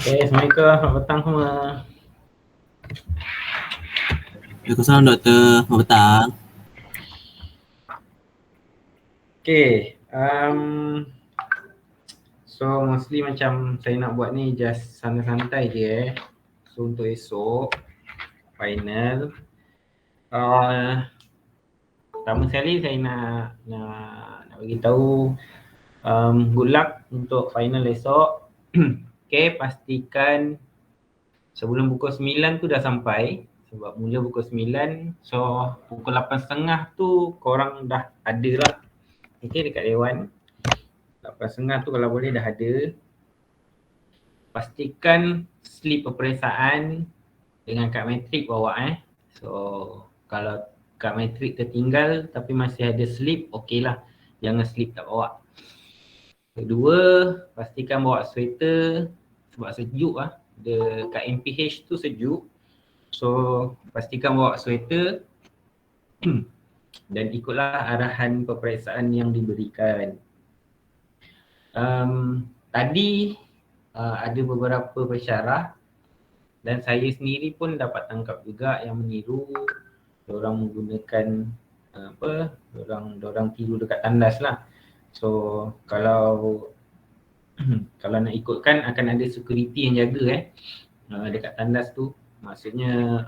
Assalamualaikum, selamat petang semua. Waalaikumsalam doktor, selamat petang. So mostly macam saya nak buat ni just santai-santai je. So untuk esok final, pertama sekali saya nak bagi tahu good luck untuk final esok. Pastikan sebelum pukul 9 tu dah sampai. Sebab mula pukul 9, so pukul 8.30 tu korang dah ada lah. Dekat Dewan. 8.30 tu kalau boleh dah ada. Pastikan slip peperiksaan dengan kad matrik bawa So kalau kad matrik tertinggal tapi masih ada slip, okey lah. Jangan slip tak bawa. Kedua, pastikan bawa sweater sebab sejuk lah. Kat MPH tu sejuk. So pastikan bawa sweater dan ikutlah arahan peperiksaan yang diberikan. Tadi ada beberapa pesyarah dan saya sendiri pun dapat tangkap juga yang meniru. Diorang menggunakan diorang tidur dekat tandas lah. So kalau kalau nak ikutkan akan ada security yang jaga dekat tandas tu. Maksudnya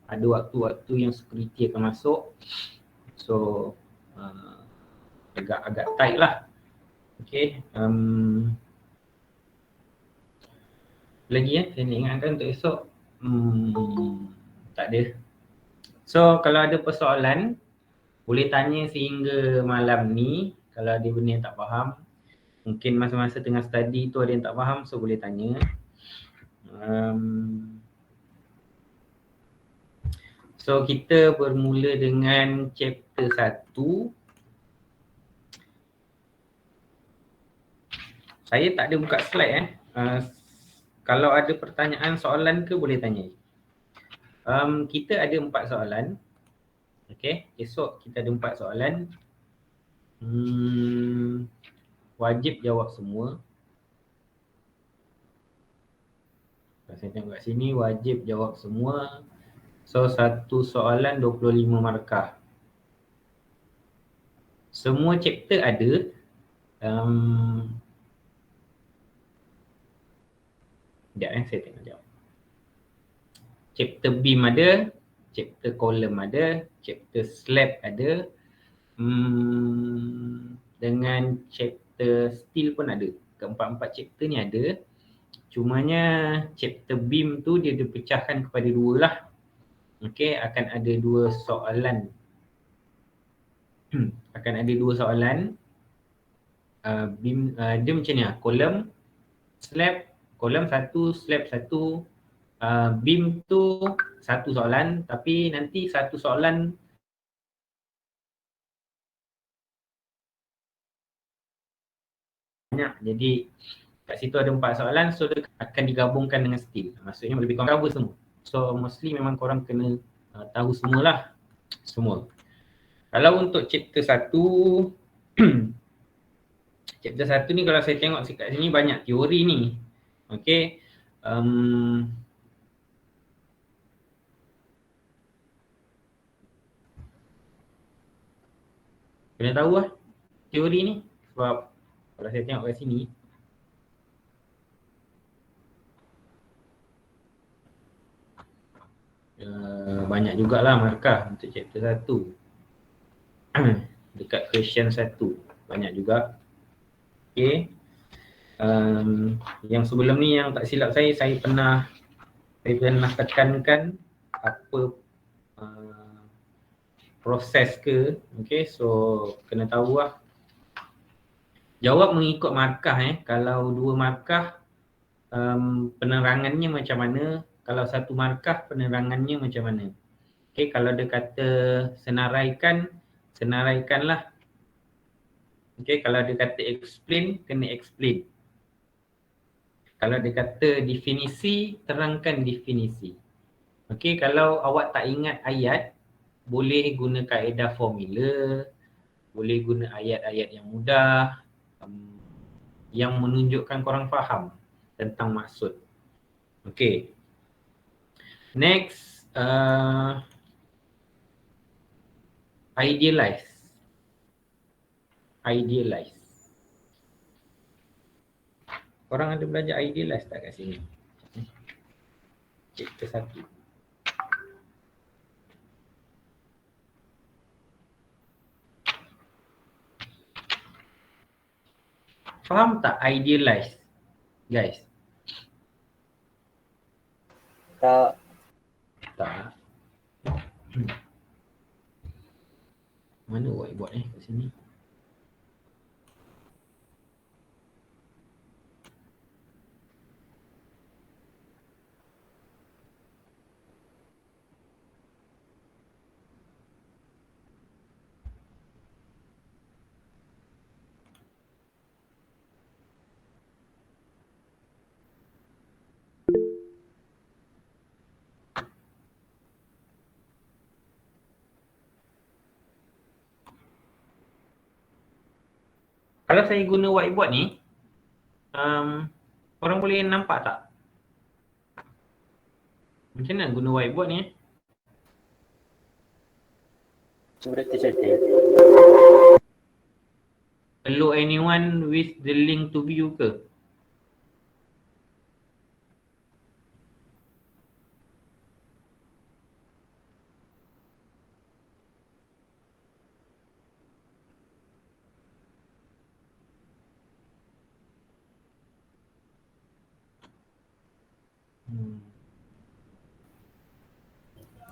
ada waktu-waktu yang security akan masuk. So agak tight lah. Lagi saya nak ingatkan untuk esok. Tak ada. So kalau ada persoalan boleh tanya sehingga malam ni. Kalau ada benda yang tak faham, mungkin masa-masa tengah study tu ada yang tak faham, so boleh tanya. So kita bermula dengan chapter 1. Saya tak ada buka slide kalau ada pertanyaan, soalan ke boleh tanya. Kita ada 4 soalan. Esok kita ada 4 soalan. Wajib jawab semua. Saya tengok kat sini, wajib jawab semua. So satu soalan 25 markah. Semua chapter ada. Saya tengok sekejap. Chapter beam ada, chapter column ada, chapter slab ada, dengan chapter steel pun ada. Keempat-empat chapter ni ada. Cumanya chapter beam tu dia dipecahkan kepada 2 lah. Akan ada 2 soalan. Akan ada 2 soalan. Beam dia macam ni lah. Kolom, slab, kolom 1, slab 1. Beam tu 1 soalan, tapi nanti 1 soalan banyak. Jadi kat situ ada 4 soalan, so dia akan digabungkan dengan steel. Maksudnya lebih kurang cover semua. So mostly memang korang kena tahu semualah. Semua. Kalau untuk chapter 1 chapter 1 ni kalau saya tengok kat sini banyak teori ni. Kena tahu lah teori ni. Sebab kalau saya tengok kat sini banyak jugalah markah untuk chapter 1. Dekat question 1 banyak juga. Yang sebelum ni yang tak silap saya pernah tekankan apa proses ke. So kena tahu lah. Jawab mengikut markah Kalau 2 markah penerangannya macam mana. Kalau 1 markah penerangannya macam mana. Kalau dia kata senaraikanlah. Kalau dia kata explain, kena explain. Kalau dia kata definisi, terangkan definisi. Kalau awak tak ingat ayat, boleh guna kaedah formula, boleh guna ayat-ayat yang mudah, yang menunjukkan korang faham. tentang maksud. Okay. Next, idealize. Idealize. Korang ada belajar idealize tak kat sini? Chapter 1. Faham tak idealize, guys? Tak. Tak. Mana whiteboard kat sini? Kalau saya guna whiteboard ni, orang boleh nampak tak? Macam mana guna whiteboard ni? Cuba detik-detik. Allow anyone with the link to view ke?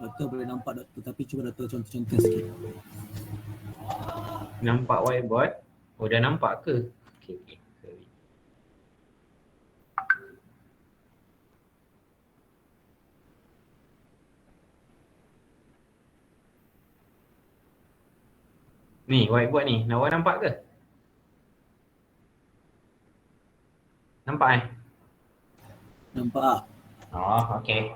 Doktor boleh nampak doktor, tapi cuba doktor contoh-contoh sikit. Nampak whiteboard? Oh, dah nampak ke? Okay. Sorry. Ni whiteboard ni, Nawar nampak ke? Nampak Nampak. Oh, okay.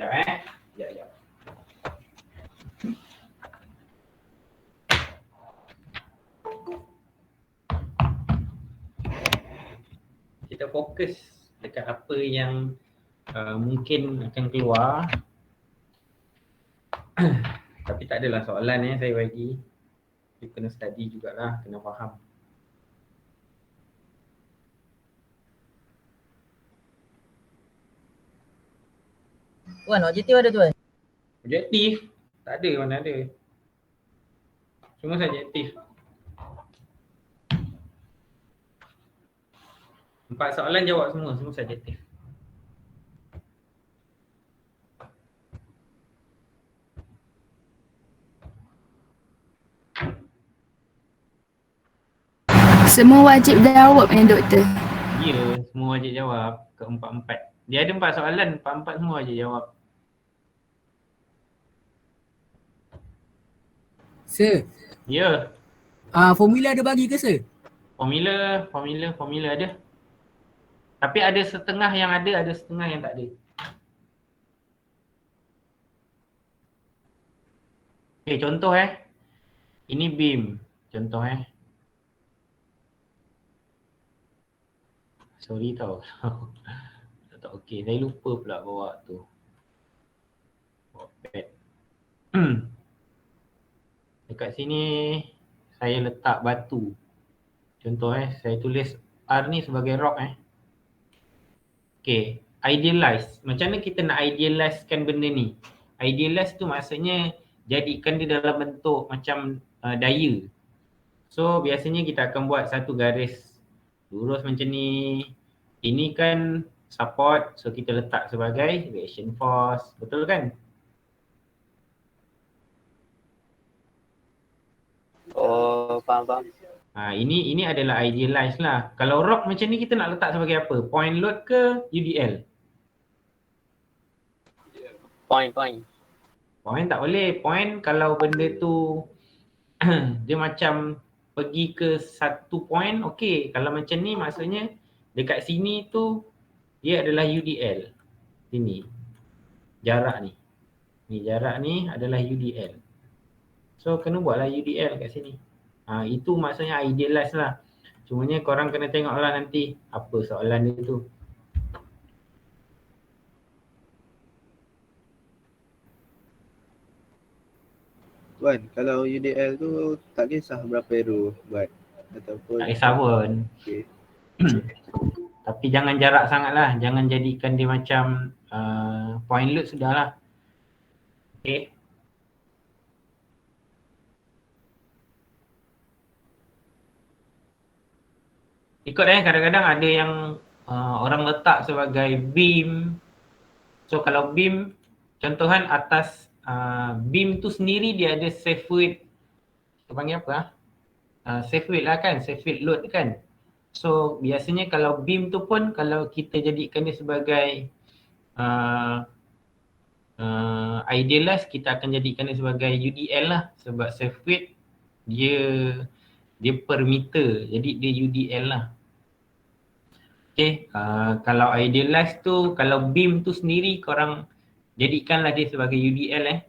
Sekejap Sekejap. Kita fokus dekat apa yang mungkin akan keluar. Tapi tak adalah soalan saya bagi. You kena study jugalah, kena faham. Tuan, objektif ada tuan? Objektif? Tak ada, mana ada. Semua subjektif. 4 soalan jawab semua subjektif. Semua wajib jawab ni doktor. Ya, semua wajib jawab ke 4-4. Dia ada 4 soalan, 4-4 semua wajib jawab. Sir, Ya, formula ada bagi ke sir? formula ada. Tapi ada setengah yang ada setengah yang tak ada. Okay, contoh ini beam. Contoh Sorry tau. Tak okey, saya lupa pula bawa tu. Bawa pad. Dekat sini saya letak batu. Contoh saya tulis R ni sebagai rock Okay, idealize. Macam mana kita nak idealizekan benda ni? Idealize tu maksudnya jadikan dia dalam bentuk macam daya. So biasanya kita akan buat satu garis lurus macam ni. Ini kan support, so kita letak sebagai reaction force. Betul kan? Oh, faham. Ini adalah idealize lah. Kalau rock macam ni kita nak letak sebagai apa? Point load ke UDL? Point. Point tak boleh. Point kalau benda tu dia macam pergi ke satu point, okey. Kalau macam ni maksudnya dekat sini tu dia adalah UDL. Sini. Jarak ni. Ni jarak ni adalah UDL. So kena buatlah UDL kat sini. Itu maksudnya idealize lah. Cumanya korang kena tengok lah nanti apa soalan dia tu. Tuan, kalau UDL tu tak kisah berapa arrow buat ataupun Tak kisah pun. okey. Tapi jangan jarak sangat lah. Jangan jadikan dia macam point load sudah lah. Okay. Ikut kadang-kadang ada yang orang letak sebagai beam. So kalau beam, contohan atas beam tu sendiri dia ada safe weight. Kita panggil apa safe weight lah kan, safe weight load kan. So biasanya kalau beam tu pun kalau kita jadikan dia sebagai idealize, kita akan jadikan dia sebagai UDL lah. Sebab safe weight dia per meter, jadi dia UDL lah. Okay, kalau idealize tu, kalau beam tu sendiri korang jadikanlah dia sebagai UDL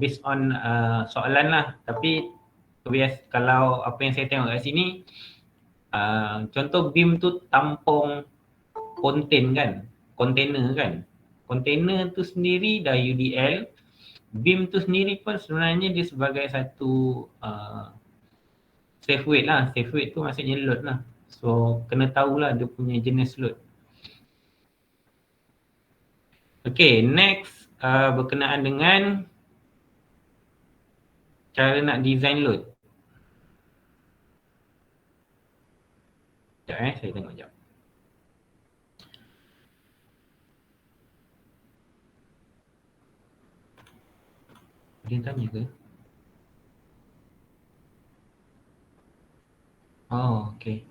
based on soalan lah. Tapi kalau apa yang saya tengok kat sini, contoh beam tu tampung container kan. Container tu sendiri dah UDL. Beam tu sendiri pun sebenarnya dia sebagai satu safe weight lah. Safe weight tu maksudnya load lah. So kena tahulah dia punya jenis load. Okay, next berkenaan dengan cara nak design load. Sekejap saya tengok sekejap. Ada yang tanya ke? Oh, okay.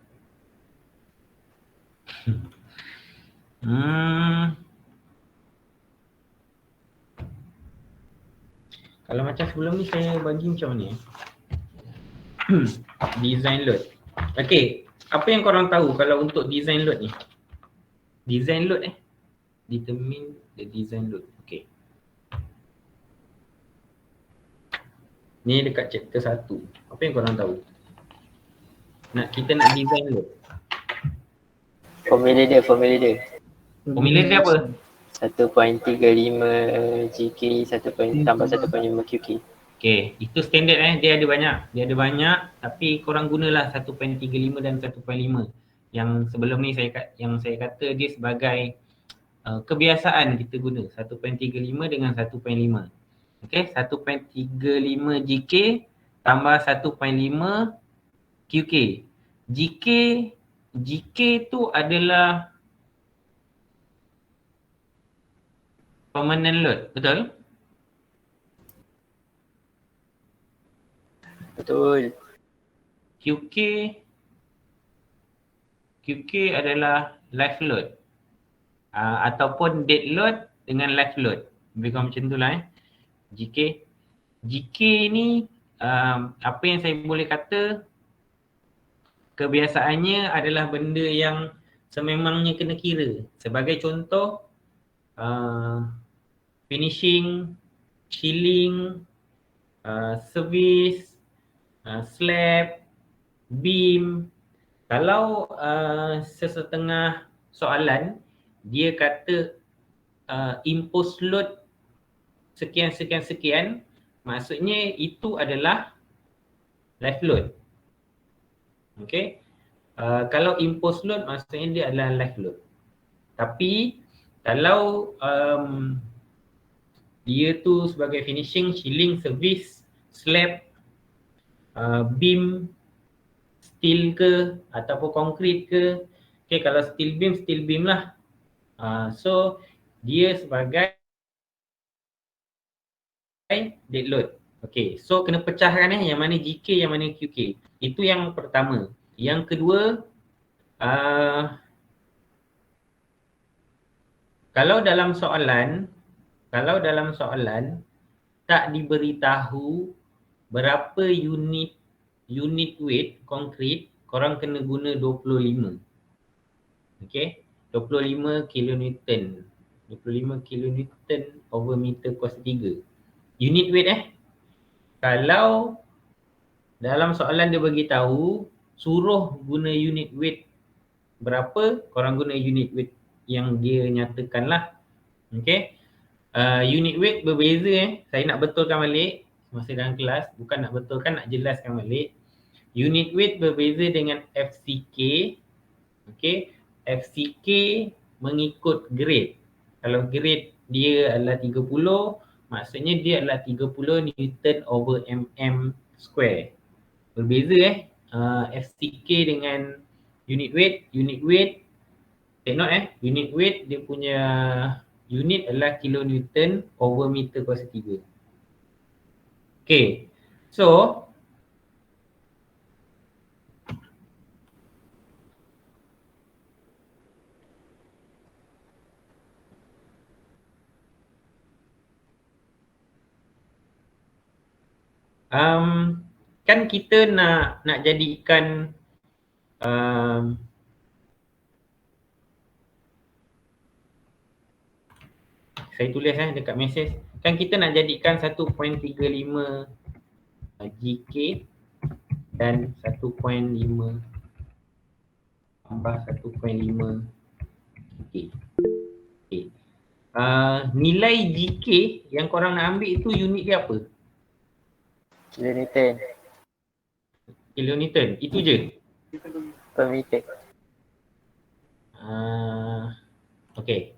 Kalau macam sebelum ni saya bagi macam mana? Design load. Okay, apa yang korang tahu kalau untuk design load ni? Design load determine the design load. Okay. Ni dekat chapter 1. Apa yang korang tahu? Kita nak design load. Formula dia. Formula dia apa? 1.35 GK tambah 1.5 QK. Okay, itu standard dia ada banyak tapi korang gunalah 1.35 dan 1.5. Yang sebelum ni saya kata dia sebagai kebiasaan kita guna 1.35 dengan 1.5. Okay, 1.35 GK tambah 1.5 QK. GK tu adalah permanent load, betul? Betul. QK adalah live load ataupun dead load dengan live load. Lebih kurang macam tu lah GK ni apa yang saya boleh kata, kebiasaannya adalah benda yang sememangnya kena kira. Sebagai contoh, finishing, shielding, service, slab, beam. Kalau sesetengah soalan dia kata impose load sekian, maksudnya itu adalah live load. Okay. Kalau impose load maksudnya dia adalah live load. Tapi kalau dia tu sebagai finishing, shielding, service, slab, beam, steel ke ataupun konkrit ke. Okay, kalau steel beam lah. So dia sebagai dead load. Okay, so kena pecahkan yang mana GK, yang mana QK. Itu yang pertama. Yang kedua, kalau dalam soalan tak diberitahu berapa unit weight konkrit, korang kena guna 25. Okay, 25 kilonewton 25 kilonewton over meter kuasa 3. Unit weight Kalau dalam soalan dia bagi tahu suruh guna unit weight berapa, korang guna unit weight yang dia nyatakan lah. Okay. Unit weight berbeza Saya nak betulkan balik masa dalam kelas. Bukan nak betulkan, nak jelaskan balik. Unit weight berbeza dengan FCK. Okay. FCK mengikut grade. Kalau grade dia adalah 30, maksudnya dia adalah 30 Newton over mm square. Berbeza FCK dengan unit weight. Unit weight, take note unit weight dia punya unit adalah kilonewton over meter kuasa 3. Okay, so kan kita nak jadikan saya tulis dekat mesej. Kan kita nak jadikan 1.35 GK dan 1.5 tambah 1.5 GK. Okay. Nilai GK yang korang nak ambil itu unit dia apa? Kilonewton Kilonewton, itu je? per meter. Okay.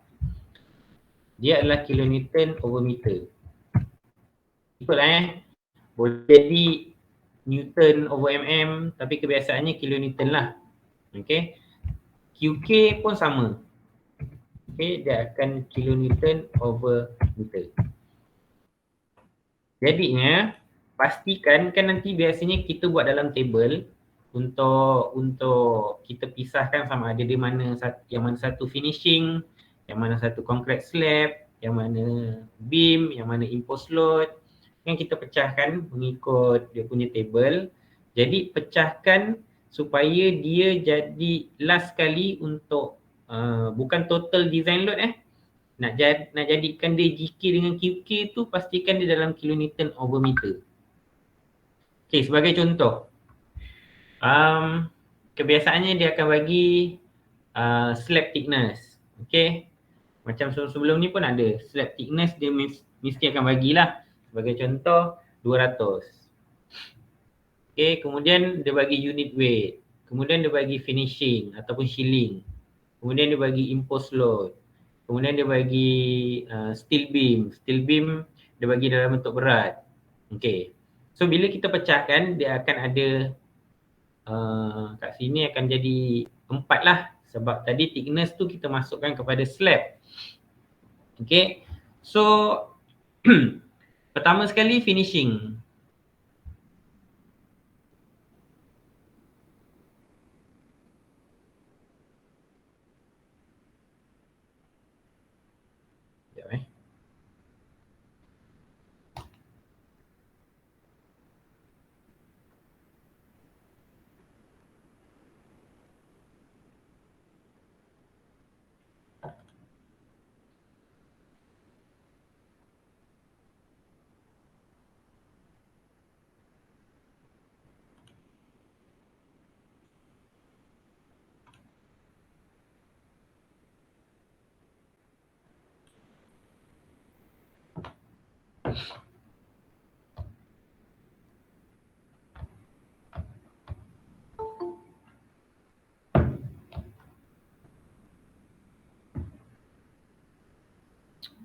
Dia adalah kilonewton over meter. Ikutlah boleh jadi Newton over mm, tapi kebiasaannya kilonewton lah. Okay. QK pun sama. Okay, dia akan kilonewton over meter. Jadinya pastikan kan nanti biasanya kita buat dalam table untuk kita pisahkan sama ada di mana yang mana satu finishing, yang mana satu concrete slab, yang mana beam, yang mana impost load. Yang kita pecahkan mengikut dia punya table. Jadi pecahkan supaya dia jadi last kali untuk bukan total design load nak jadikan dia GK dengan QK tu pastikan dia dalam kilonewton over meter. Okay, sebagai contoh. Kebiasaannya dia akan bagi slab thickness. Okay. Macam sebelum ni pun ada. Slab thickness dia mesti akan bagilah. Sebagai contoh 200. Okay, kemudian dia bagi unit weight. Kemudian dia bagi finishing ataupun shielding. Kemudian dia bagi impost load. Kemudian dia bagi steel beam. Steel beam dia bagi dalam bentuk berat. Okay. So bila kita pecahkan dia akan ada kat sini akan jadi 4 lah. Sebab tadi thickness tu kita masukkan kepada slab. Okay. So pertama sekali finishing. Sekejap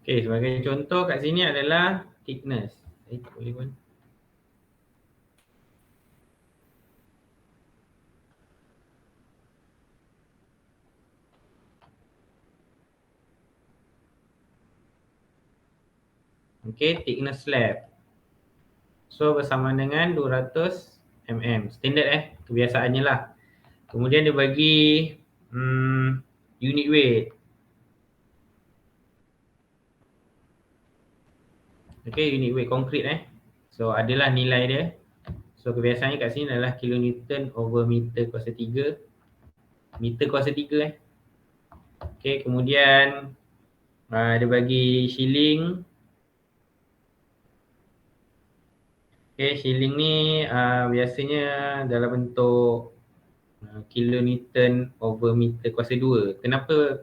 Okay, sebagai contoh kat sini adalah thickness. Tak boleh pun. Okay, thickness slab. So bersamaan dengan 200 mm. Standard kebiasaannya lah. Kemudian dia bagi unit weight. Okay, unit weight konkret So adalah nilai dia. So kebiasaannya kat sini adalah kilonewton over meter kuasa 3. Meter kuasa 3 Okay, kemudian Dia bagi shilling. Okay, shilling ni biasanya dalam bentuk kilonewton over meter kuasa 2.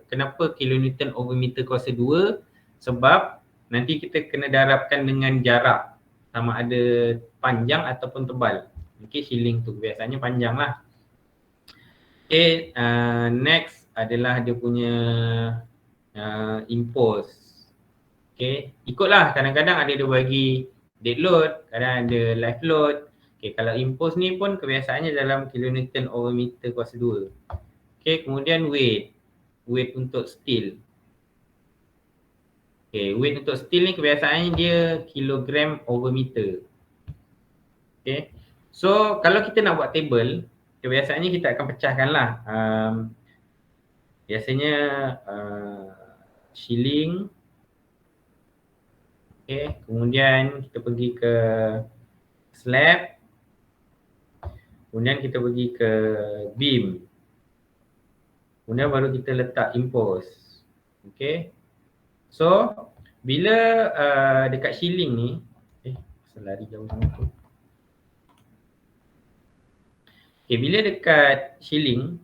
Kenapa kilonewton over meter kuasa 2? Sebab nanti kita kena darabkan dengan jarak, sama ada panjang ataupun tebal. Okay, shilling tu biasanya panjang lah. Okay, next adalah dia punya impose. Okay, ikutlah, kadang-kadang ada dia bagi dead load, kadang ada live load. Okay, kalau impose ni pun kebiasaannya dalam kilonewton over meter kuasa 2. Okay, kemudian weight. Weight untuk steel. Okay, weight untuk steel ni kebiasaannya dia kilogram over meter. Okay, so kalau kita nak buat table, kebiasaannya kita akan pecahkan lah. Biasanya shilling. Okay, kemudian kita pergi ke slab. Kemudian kita pergi ke beam. Kemudian baru kita letak impose. Okay. So, bila dekat shilling ni, lari jauh sangat tu. Okay, bila dekat shilling,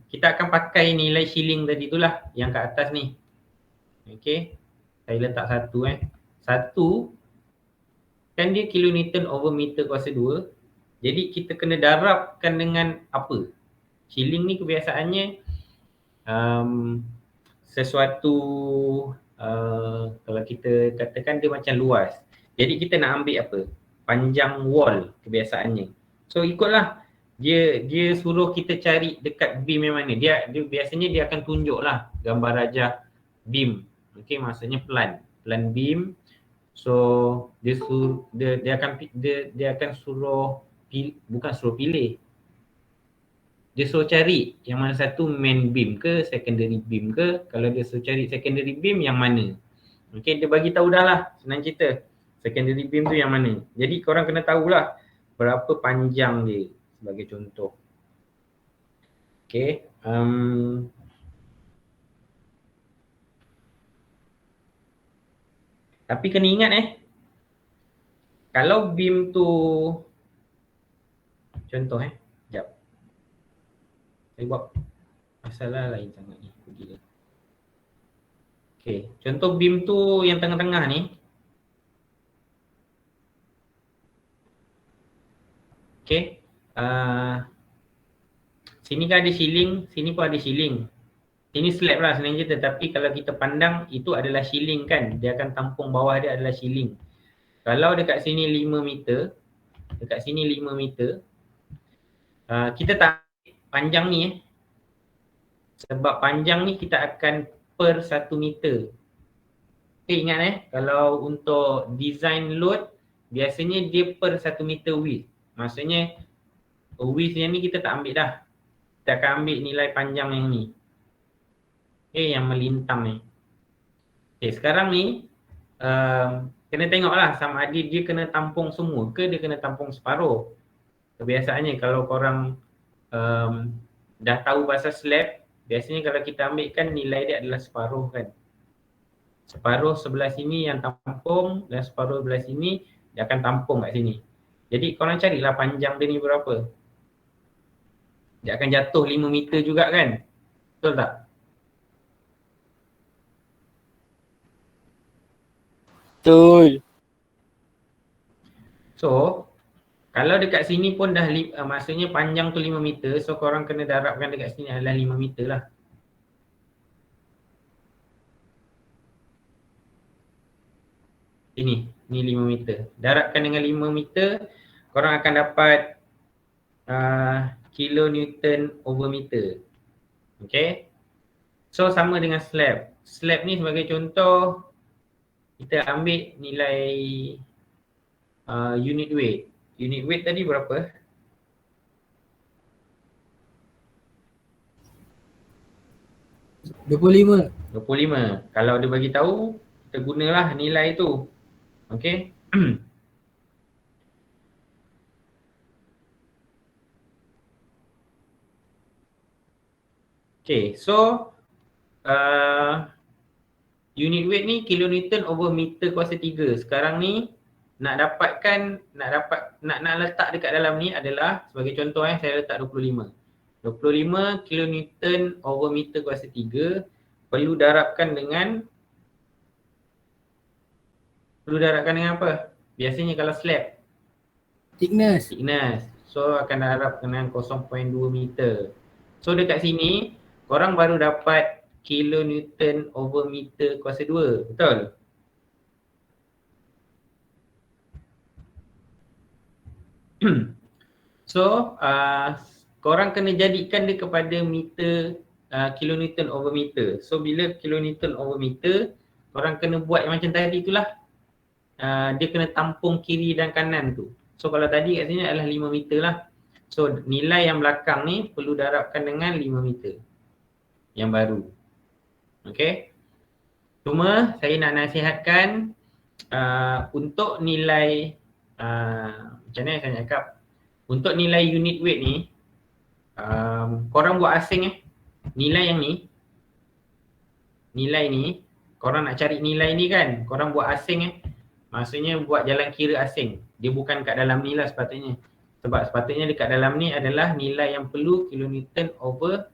kita akan pakai nilai shilling tadi tu lah, yang kat atas ni. Okay. Saya letak satu Satu kan dia kilonewton over meter kuasa 2. Jadi kita kena darabkan dengan apa? Shilling ni kebiasaannya sesuatu kalau kita katakan dia macam luas. Jadi kita nak ambil apa? Panjang wall kebiasaannya. So ikutlah, dia suruh kita cari dekat beam yang mana. Dia biasanya dia akan tunjuklah gambar rajah beam. Okay, maksudnya plan beam. So dia akan suruh bukan suruh pilih. Dia suruh cari yang mana satu main beam ke secondary beam ke. Kalau dia suruh cari secondary beam yang mana. Okay, dia bagi tahu dah lah, senang cerita. Secondary beam tu yang mana. Jadi korang kena tahulah berapa panjang dia sebagai contoh. Okay. Tapi kena ingat kalau beam tu contoh sekejap. Saya buat masalah lain sangat ni. Okay, contoh beam tu yang tengah-tengah ni. Okay, sini kan ada shilling, sini pun ada shilling. Ini slab lah senang cerita, tapi kalau kita pandang itu adalah shilling kan. Dia akan tampung bawah dia adalah shilling. Kalau dekat sini 5 meter, dekat sini 5 meter, kita tak panjang ni sebab panjang ni kita akan per 1 meter. Okay, ingat kalau untuk design load, biasanya dia per 1 meter width. Maksudnya width yang ni kita tak ambil dah. Kita akan ambil nilai panjang yang ni. Okay, yang melintang ni. Okay, sekarang ni kena tengoklah sama ada dia kena tampung semua ke dia kena tampung separuh. Kebiasaannya kalau korang dah tahu pasal slab, biasanya kalau kita ambil kan nilai dia adalah separuh kan. Separuh sebelah sini yang tampung dan separuh sebelah sini dia akan tampung kat sini. Jadi korang carilah panjang dia ni berapa. Dia akan jatuh 5 meter juga kan. Betul tak? Betul. So, kalau dekat sini pun dah maksudnya panjang tu 5 meter, so korang kena darabkan dekat sini adalah 5 meter lah. Ini 5 meter. Darabkan dengan 5 meter, korang akan dapat kilonewton over meter. Okay. So sama dengan slab. Slab ni sebagai contoh, kita ambil nilai unit weight. Unit weight tadi berapa? 25. 25. Kalau dia bagi tahu, kita gunalah nilai tu. Okey. Okey, so unit weight ni kilonewton over meter kuasa 3. Sekarang ni nak letak dekat dalam ni adalah sebagai contoh saya letak 25 kilonewton over meter kuasa 3 perlu darabkan dengan apa? Biasanya kalau slab Thickness. So akan darab dengan 0.2 meter. So dekat sini korang baru dapat kilonewton over meter kuasa 2. Betul? So korang kena jadikan dia kepada meter, kilonewton over meter. So bila kilonewton over meter, korang kena buat macam tadi itulah. Dia kena tampung kiri dan kanan tu. So kalau tadi kat sini adalah 5 meter lah. So nilai yang belakang ni perlu darabkan dengan 5 meter yang baru. Okay. Cuma saya nak nasihatkan untuk nilai macam mana saya nak cakap, untuk nilai unit weight ni korang buat asing nilai yang ni, nilai ni korang nak cari nilai ni kan, korang buat asing maksudnya buat jalan kira asing. Dia bukan kat dalam ni lah sepatutnya. Sebab sepatutnya dekat dalam ni adalah nilai yang perlu kilonewton over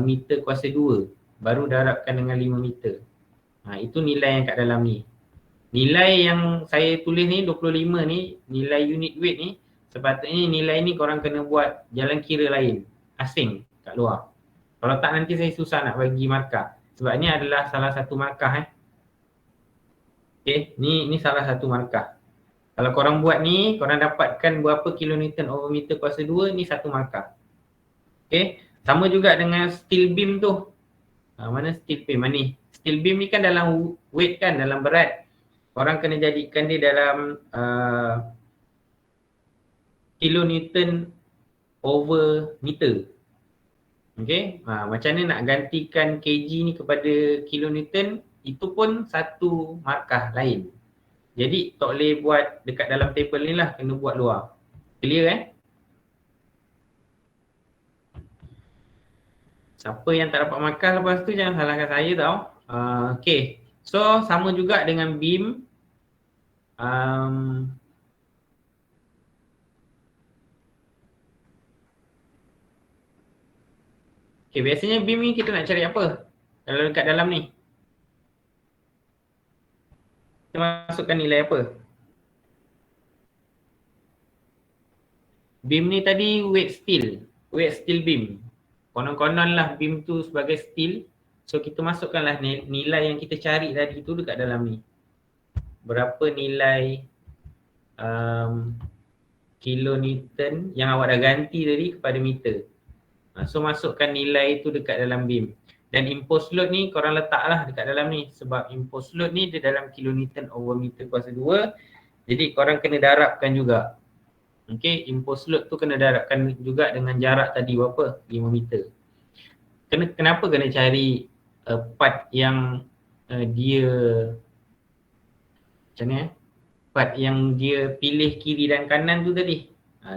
meter kuasa 2 baru darabkan dengan 5 meter. Itu nilai yang kat dalam ni. Nilai yang saya tulis ni 25 ni, nilai unit weight ni, sepatutnya nilai ni korang kena buat jalan kira lain, asing kat luar. Kalau tak nanti saya susah nak bagi markah. Sebab ni adalah salah satu markah Okay, ni salah satu markah. Kalau korang buat ni, korang dapatkan berapa kilonewton over meter kuasa 2, ni satu markah. Okay, sama juga dengan steel beam tu. Mana steel beam? Mana ni? Steel beam ni kan dalam weight kan, dalam berat. Korang kena jadikan dia dalam kilonewton over meter. Okay, macam mana nak gantikan kg ni kepada kilonewton, itu pun satu markah lain. Jadi tak boleh buat dekat dalam table ni lah, kena buat luar. Clear Siapa yang tak dapat markah lepas tu jangan salahkan saya tau. Okay, so sama juga dengan beam. Okay, biasanya beam ni kita nak cari apa kalau dekat dalam ni? Kita masukkan nilai apa? Beam ni tadi weight steel beam. Konon-konon lah beam tu sebagai steel. So kita masukkanlah nilai yang kita cari tadi tu dekat dalam ni. Berapa nilai kilonewton yang awak dah ganti tadi kepada meter. So masukkan nilai tu dekat dalam beam. Dan impose load ni korang letaklah dekat dalam ni. Sebab impose load ni dia dalam kilonewton over meter kuasa 2. Jadi korang kena darabkan juga. Okay, impose load tu kena darabkan juga dengan jarak tadi berapa? 5 meter. Kenapa kena cari part yang dia macam ni part yang dia pilih kiri dan kanan tu tadi.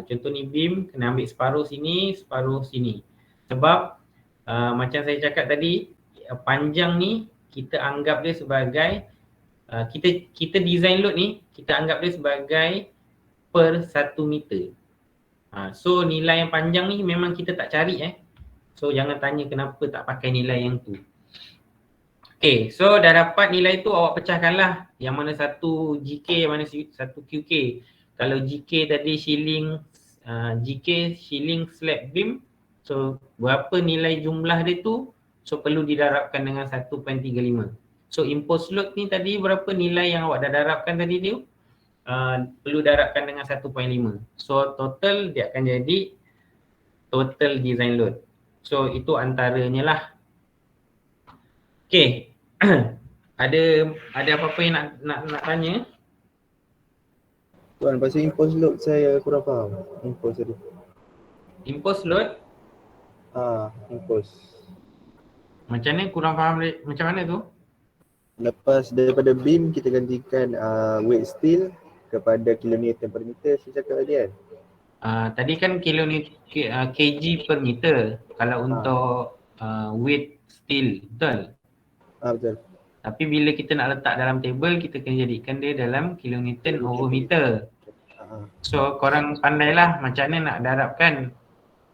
Contoh ni beam, kena ambil separuh sini, separuh sini. Sebab macam saya cakap tadi, panjang ni kita anggap dia sebagai kita design load ni, kita anggap dia sebagai per 1 meter. So nilai yang panjang ni memang kita tak cari So jangan tanya kenapa tak pakai nilai yang tu. Okay, so dah dapat nilai tu, awak pecahkanlah yang mana satu GK, yang mana satu QK. Kalau GK tadi shilling, GK shilling slab beam, so berapa nilai jumlah dia tu, so perlu didarabkan dengan 1.35. So impose load ni tadi berapa nilai yang awak dah darabkan tadi tu, perlu darabkan dengan 1.5. So total dia akan jadi total design load. So itu antaranya lah. Okay. ada apa-apa yang nak tanya? Tuan, pasal impose load saya kurang faham. Impose tadi. Impose load? Impose. Macam mana kurang faham macam mana tu? Lepas daripada beam kita gantikan weight steel kepada kilonewton per meter, saya cakap tadi kan? Tadi kan kg per meter kalau untuk weight steel, betul? Betul. Tapi bila kita nak letak dalam table, kita kena jadikan dia dalam kilonewton over meter. So korang pandailah macam mana nak darabkan.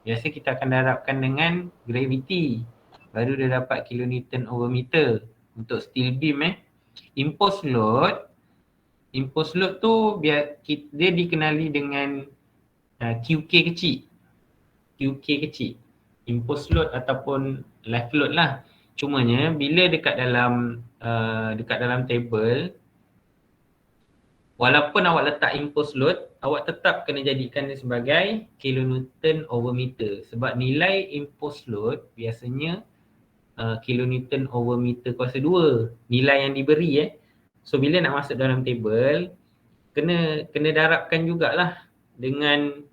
Biasa kita akan darabkan dengan gravity. Baru dia dapat kilonewton over meter untuk steel beam Imposed load tu dia dikenali dengan QK kecil. QK kecil. Imposed load ataupun live load lah. Cumanya bila dekat dalam table, walaupun awak letak imposed load, awak tetap kena jadikan dia sebagai kilonewton over meter. Sebab nilai imposed load biasanya kilonewton over meter kuasa 2. Nilai yang diberi So bila nak masuk dalam table, kena darabkan jugalah dengan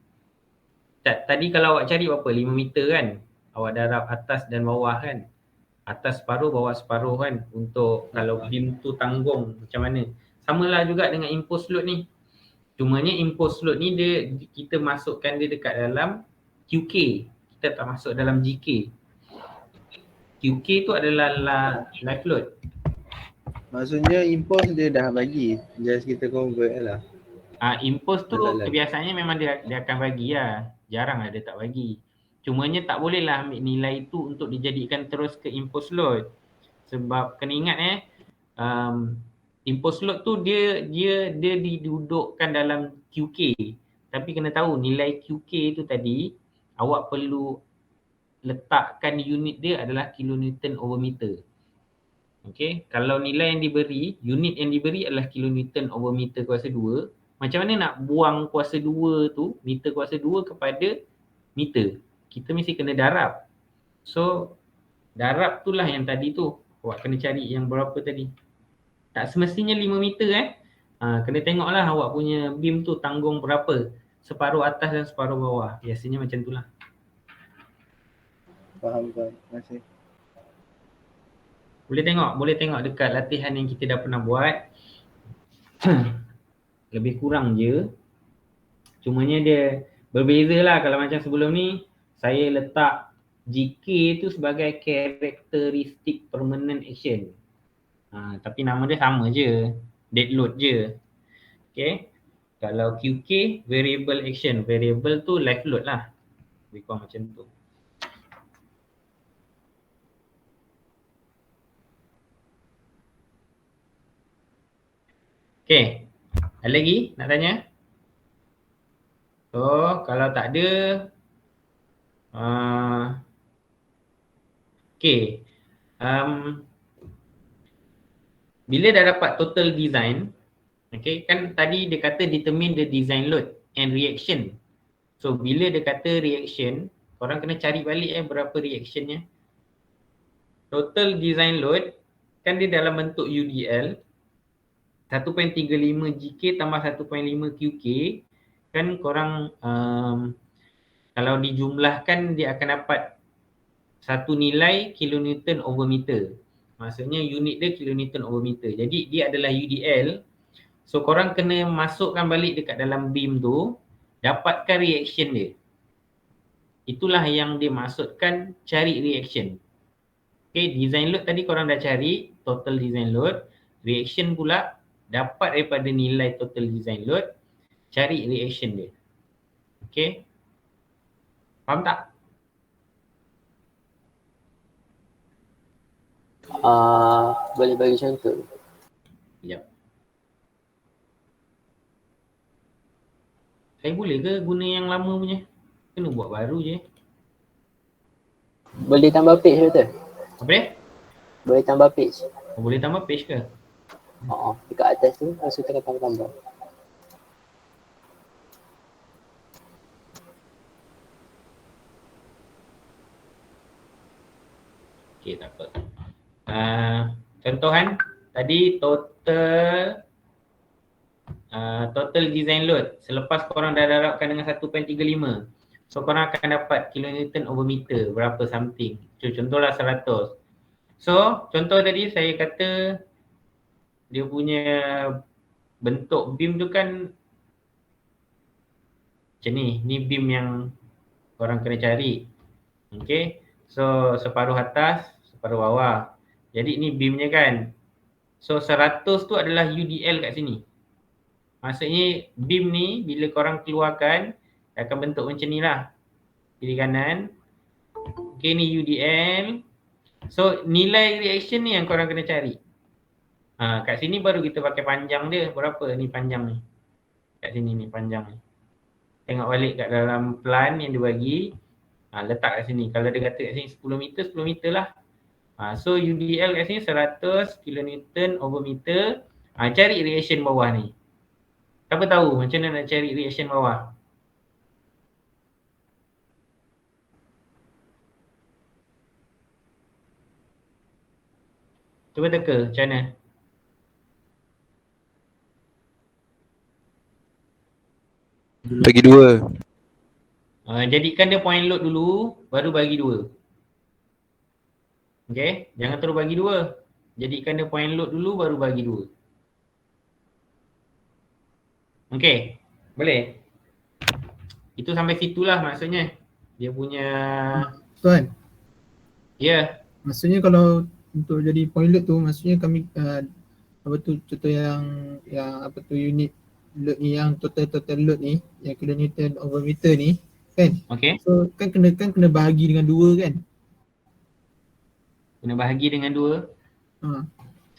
tadi kalau awak cari berapa? 5 meter kan? Awak darab atas dan bawah kan? Atas separuh, bawah separuh kan? Untuk kalau beam tu tanggung macam mana? Samalah juga dengan imposed load ni. Cumanya imposed load ni kita masukkan dia dekat dalam QK. Kita tak masuk dalam GK. QK tu adalah live load. Maksudnya impose dia dah bagi, just kita convert lah. Impose tu Betul. kebiasaannya memang dia akan bagi lah. Jarang lah dia tak bagi. Cumanya tak boleh lah ambil nilai tu untuk dijadikan terus ke impose load. Sebab kena ingat impose load tu dia didudukkan dalam QK. Tapi kena tahu nilai QK tu tadi awak perlu letakkan unit dia adalah kilonewton over meter. Okey, kalau nilai yang diberi, unit yang diberi adalah kilonewton over meter kuasa 2, macam mana nak buang kuasa 2 tu, meter kuasa 2 kepada meter? Kita mesti kena darab. So, darab tu lah yang tadi tu. Awak kena cari yang berapa tadi. Tak semestinya 5 meter kena tengoklah awak punya beam tu tanggung berapa. Separuh atas dan separuh bawah. Biasanya macam tu lah. Faham. Terima kasih. Boleh tengok dekat latihan yang kita dah pernah buat. Lebih kurang je. Cumanya dia berbeza lah. Kalau macam sebelum ni, saya letak GK tu sebagai characteristic permanent action. Tapi nama dia sama je. Dead load je. Okay. Kalau QK, variable action. Variable tu live load lah. Lebih kurang macam tu. Okay, ada lagi nak tanya? So, kalau tak ada, okay. Bila dah dapat total design, okay, kan tadi dia kata determine the design load and reaction. So, bila dia kata reaction, korang kena cari balik berapa reactionnya. Total design load, kan dia dalam bentuk UDL, 1.35 GK tambah 1.5 QK, kan korang kalau dijumlahkan dia akan dapat satu nilai kilonewton over meter. Maksudnya unit dia kilonewton over meter. Jadi dia adalah UDL. So korang kena masukkan balik dekat dalam beam tu, dapatkan reaction dia. Itulah yang dia maksudkan cari reaction. Okay, design load tadi korang dah cari, total design load. Reaction pula dapat daripada nilai total design load, cari reaction dia. Okay. Faham tak? Boleh bagi contoh? Sekejap. Saya boleh ke guna yang lama punya? Kena buat baru je. Boleh tambah page betul? Apa dia? Boleh tambah page. Boleh tambah page ke? Dekat atas tu langsung tekan tambah-tambah. Okay, tak apa. Contohan tadi total design load selepas korang dah darabkan dengan 1.35. So korang akan dapat kilonewton over meter berapa something. Contohlah 100. So contoh tadi saya kata dia punya bentuk beam tu kan macam ni beam yang korang kena cari. Okay, so separuh atas, separuh bawah. Jadi ni beamnya kan. So 100 tu adalah UDL kat sini. Maksudnya beam ni bila korang keluarkan akan bentuk macam ni lah. Kiri kanan. Okay, ni UDL. So nilai reaction ni yang korang kena cari. Kat sini baru kita pakai panjang dia. Berapa ni panjang ni? Kat sini ni panjang ni. Tengok balik kat dalam plan yang dia bagi. Letak kat sini. Kalau dia kata kat sini 10 meter, 10 meter lah. So UDL kat sini 100 kN over meter. Cari reaction bawah ni. Siapa tahu macam mana nak cari reaction bawah? Cuba teka macam mana? Bagi 2. Jadikan dia point load dulu, baru bagi 2. Okay, jangan terus bagi 2. Jadikan dia point load dulu, baru bagi 2. Okay, boleh? Itu sampai situlah maksudnya. Dia punya, Tuan, ya. maksudnya kalau untuk jadi point load tu, maksudnya kami apa tu contoh yang apa tu unit load ni, yang total load ni, yang kilonewton over meter ni kan. Okay, So kan kena bahagi dengan 2 kan. kena bahagi dengan 2.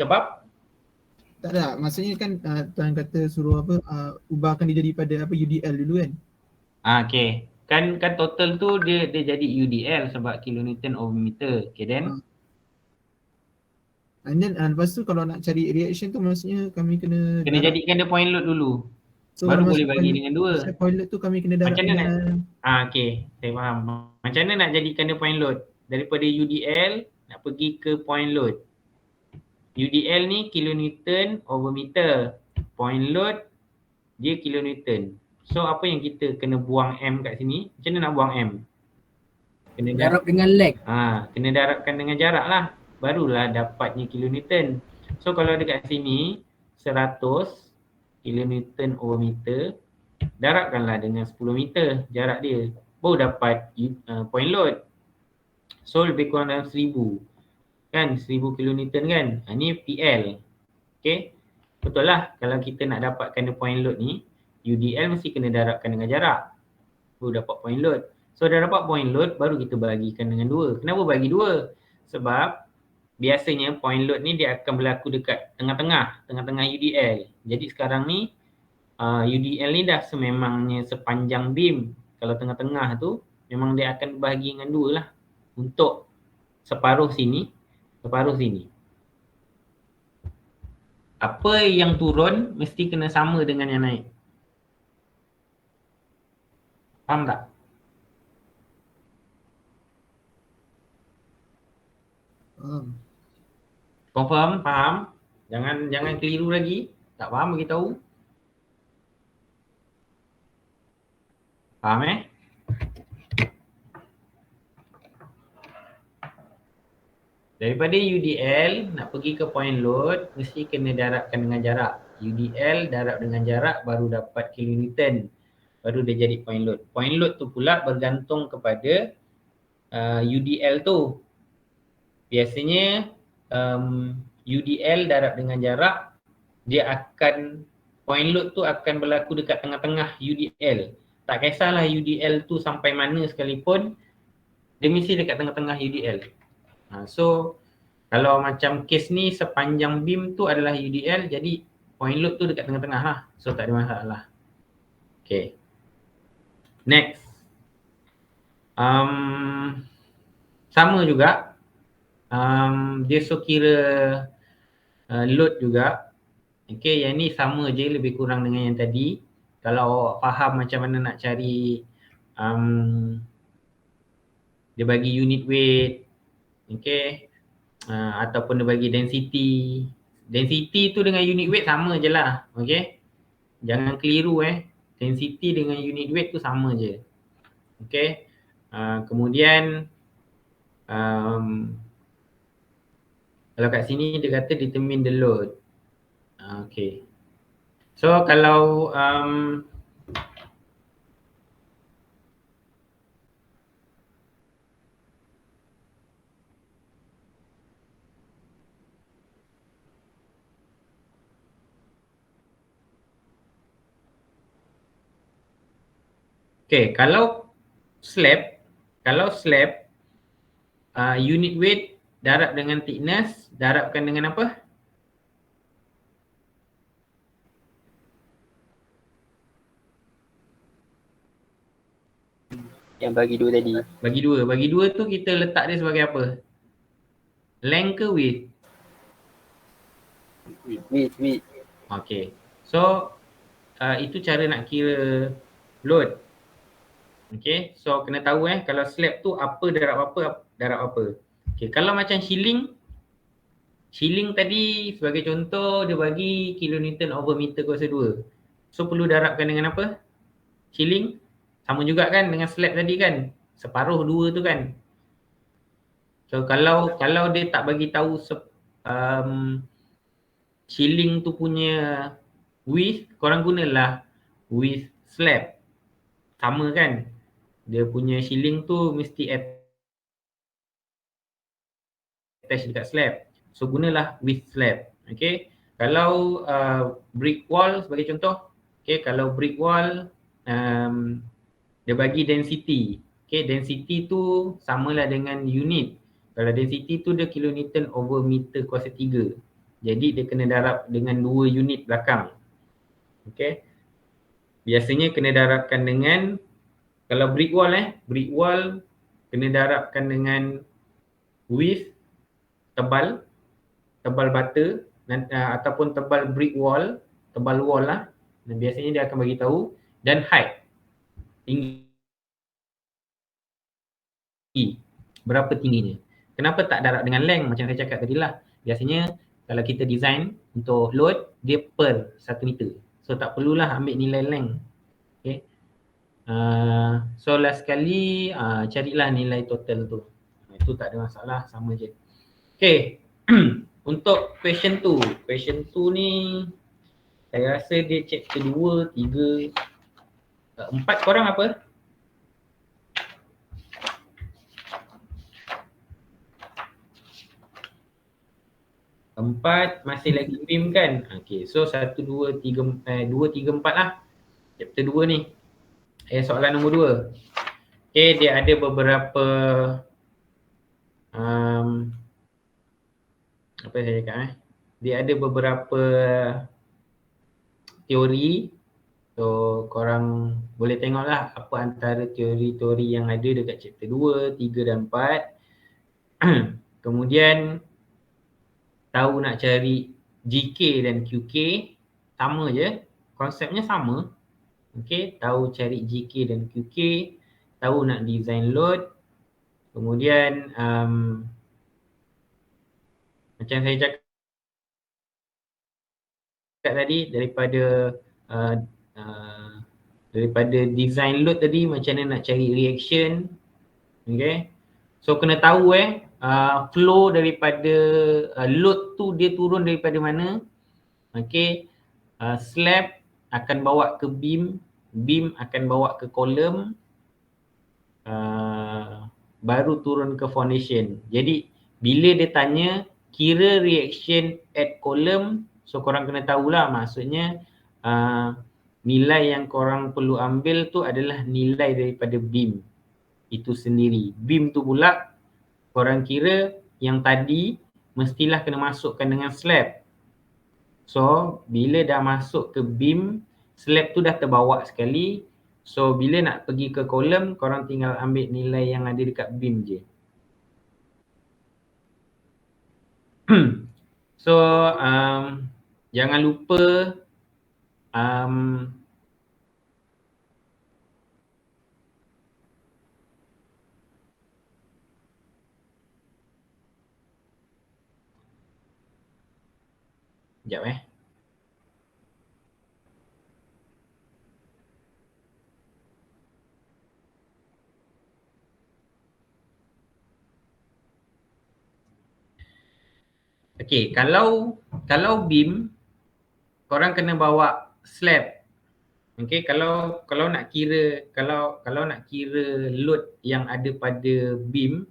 Sebab? Tak ada, maksudnya kan tuan kata suruh apa ubahkan dia jadi pada apa UDL dulu kan. Okay. Kan total tu dia jadi UDL sebab kilonewton over meter. Okay then? And then lepas tu kalau nak cari reaction tu maksudnya kami kena Jadikan dia point load dulu. so Baru kalau boleh masuk bagi point- dengan 2. Macam point load tu kami kena darab Macam mana dengan Okay, saya faham. Macam mana nak jadikan dia point load? Daripada UDL nak pergi ke point load. UDL ni kilonewton over meter. Point load dia kilonewton. So apa yang kita kena buang M kat sini? Macam mana nak buang M? Kena darab dengan lag. kena darabkan dengan jarak lah. Barulah dapatnya kilonewton. So kalau dekat sini 100 kilonewton over meter, darabkanlah dengan 10 meter jarak dia. Baru dapat point load. So lebih kurang dalam 1000. Kan 1000 kilonewton kan. Ni PL. Okay. Betul lah kalau kita nak dapatkan the point load ni, UDL mesti kena darabkan dengan jarak. Baru dapat point load. So dah dapat point load, baru kita bagikan dengan 2. Kenapa bagi 2? Sebab biasanya point load ni dia akan berlaku dekat tengah-tengah UDL. Jadi sekarang ni UDL ni dah sememangnya sepanjang beam. Kalau tengah-tengah tu memang dia akan bahagi dengan 2 lah. Untuk separuh sini, separuh sini. Apa yang turun mesti kena sama dengan yang naik. Faham tak? Confirm? Faham? Jangan keliru lagi. Tak faham bagi tahu. Faham Daripada UDL nak pergi ke point load mesti kena darabkan dengan jarak. UDL darab dengan jarak baru dapat kilonewton. Baru dia jadi point load. Point load tu pula bergantung kepada UDL tu. Biasanya UDL darab dengan jarak, dia akan point load tu akan berlaku dekat tengah-tengah UDL. Tak kisahlah UDL tu sampai mana sekalipun, dia mesti dekat tengah-tengah UDL. So kalau macam kes ni sepanjang beam tu adalah UDL, jadi point load tu dekat tengah-tengah lah. So tak ada masalah. Okay. Next. Sama juga. Dia so kira load juga. Okay, yang ni sama je lebih kurang dengan yang tadi. Kalau faham macam mana nak cari dia bagi unit weight, okay, ataupun dia bagi density. Density tu dengan unit weight sama je lah, okay. Jangan keliru density dengan unit weight tu sama je, okay. Kemudian kalau kat sini dia kata determine the load. Okay. So kalau Okay, kalau slab unit weight darab dengan thickness darabkan dengan apa? Yang bagi 2 tadi. Bagi dua tu kita letak dia sebagai apa? Length ke width? Width. Okay. So itu cara nak kira load. Okay. So kena tahu kalau slab tu apa darab apa. Okay. Kalau macam shilling tadi sebagai contoh dia bagi kilonewton over meter kuasa 2. So perlu darabkan dengan apa? Shilling sama juga kan dengan slab tadi kan. Separuh 2 tu kan. So kalau dia tak bagi tahu shilling tu punya width, korang gunalah width slab. Sama kan? Dia punya shilling tu mesti attach dekat slab. So gunalah width slab. Okay. Kalau brick wall sebagai contoh. Okay. Kalau brick wall dia bagi density. Okay. Density tu samalah dengan unit. Kalau density tu dia kilonewton over meter kuasa 3. Jadi dia kena darab dengan 2 unit belakang. Okay. Biasanya kena darabkan dengan, kalau brick wall kena darabkan dengan width tebal bata ataupun tebal brick wall, tebal wall lah. Dan biasanya dia akan bagi tahu, dan height, tinggi. Berapa tingginya. Kenapa tak darab dengan length macam saya cakap tadi lah. Biasanya kalau kita design untuk load, dia per 1 meter. So tak perlulah ambil nilai length. Okay. So last sekali carilah nilai total tu. Itu tak ada masalah, sama je. Okay. Untuk question 2. Question 2 ni saya rasa dia chapter 2, 3, 4 korang apa? 4 masih lagi beam kan? Okay, so 1, 2, 3, 4 lah. Chapter 2 ni. Soalan nombor 2. Okay, dia ada beberapa apa saya cakap dia ada beberapa teori. So korang boleh tengoklah apa antara teori-teori yang ada dekat chapter 2, 3 dan 4. Kemudian tahu nak cari GK dan QK, sama je, konsepnya sama. Okay, tahu cari GK dan QK, tahu nak design load. Kemudian macam saya cakap tadi, daripada design load tadi, macam mana nak cari reaction. Okay, so kena tahu flow daripada load tu dia turun daripada mana. Okay, slab akan bawa ke beam, beam akan bawa ke kolom, baru turun ke foundation. Jadi bila dia tanya kira reaction at kolom, so korang kena tahulah maksudnya nilai yang korang perlu ambil tu adalah nilai daripada beam itu sendiri. Beam tu pula korang kira yang tadi mestilah kena masukkan dengan slab. So bila dah masuk ke beam, slab tu dah terbawa sekali. So bila nak pergi ke kolom, korang tinggal ambil nilai yang ada dekat beam je. So jangan lupa sekejap Okay, kalau beam korang kena bawa slab. Okay, kalau nak kira kalau nak kira load yang ada pada beam,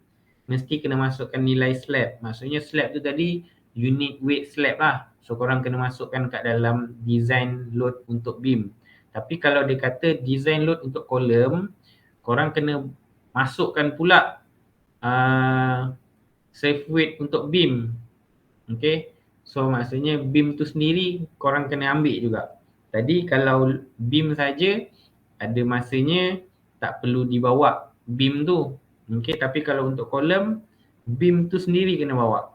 mesti kena masukkan nilai slab. Maksudnya slab tu tadi unit weight slab lah. So korang kena masukkan kat dalam design load untuk beam. Tapi kalau dia kata design load untuk column, korang kena masukkan pula save weight untuk beam. Okay. So maksudnya beam tu sendiri korang kena ambil juga. Tadi kalau beam saja ada masanya tak perlu dibawa beam tu. Okay. Tapi kalau untuk column, beam tu sendiri kena bawa.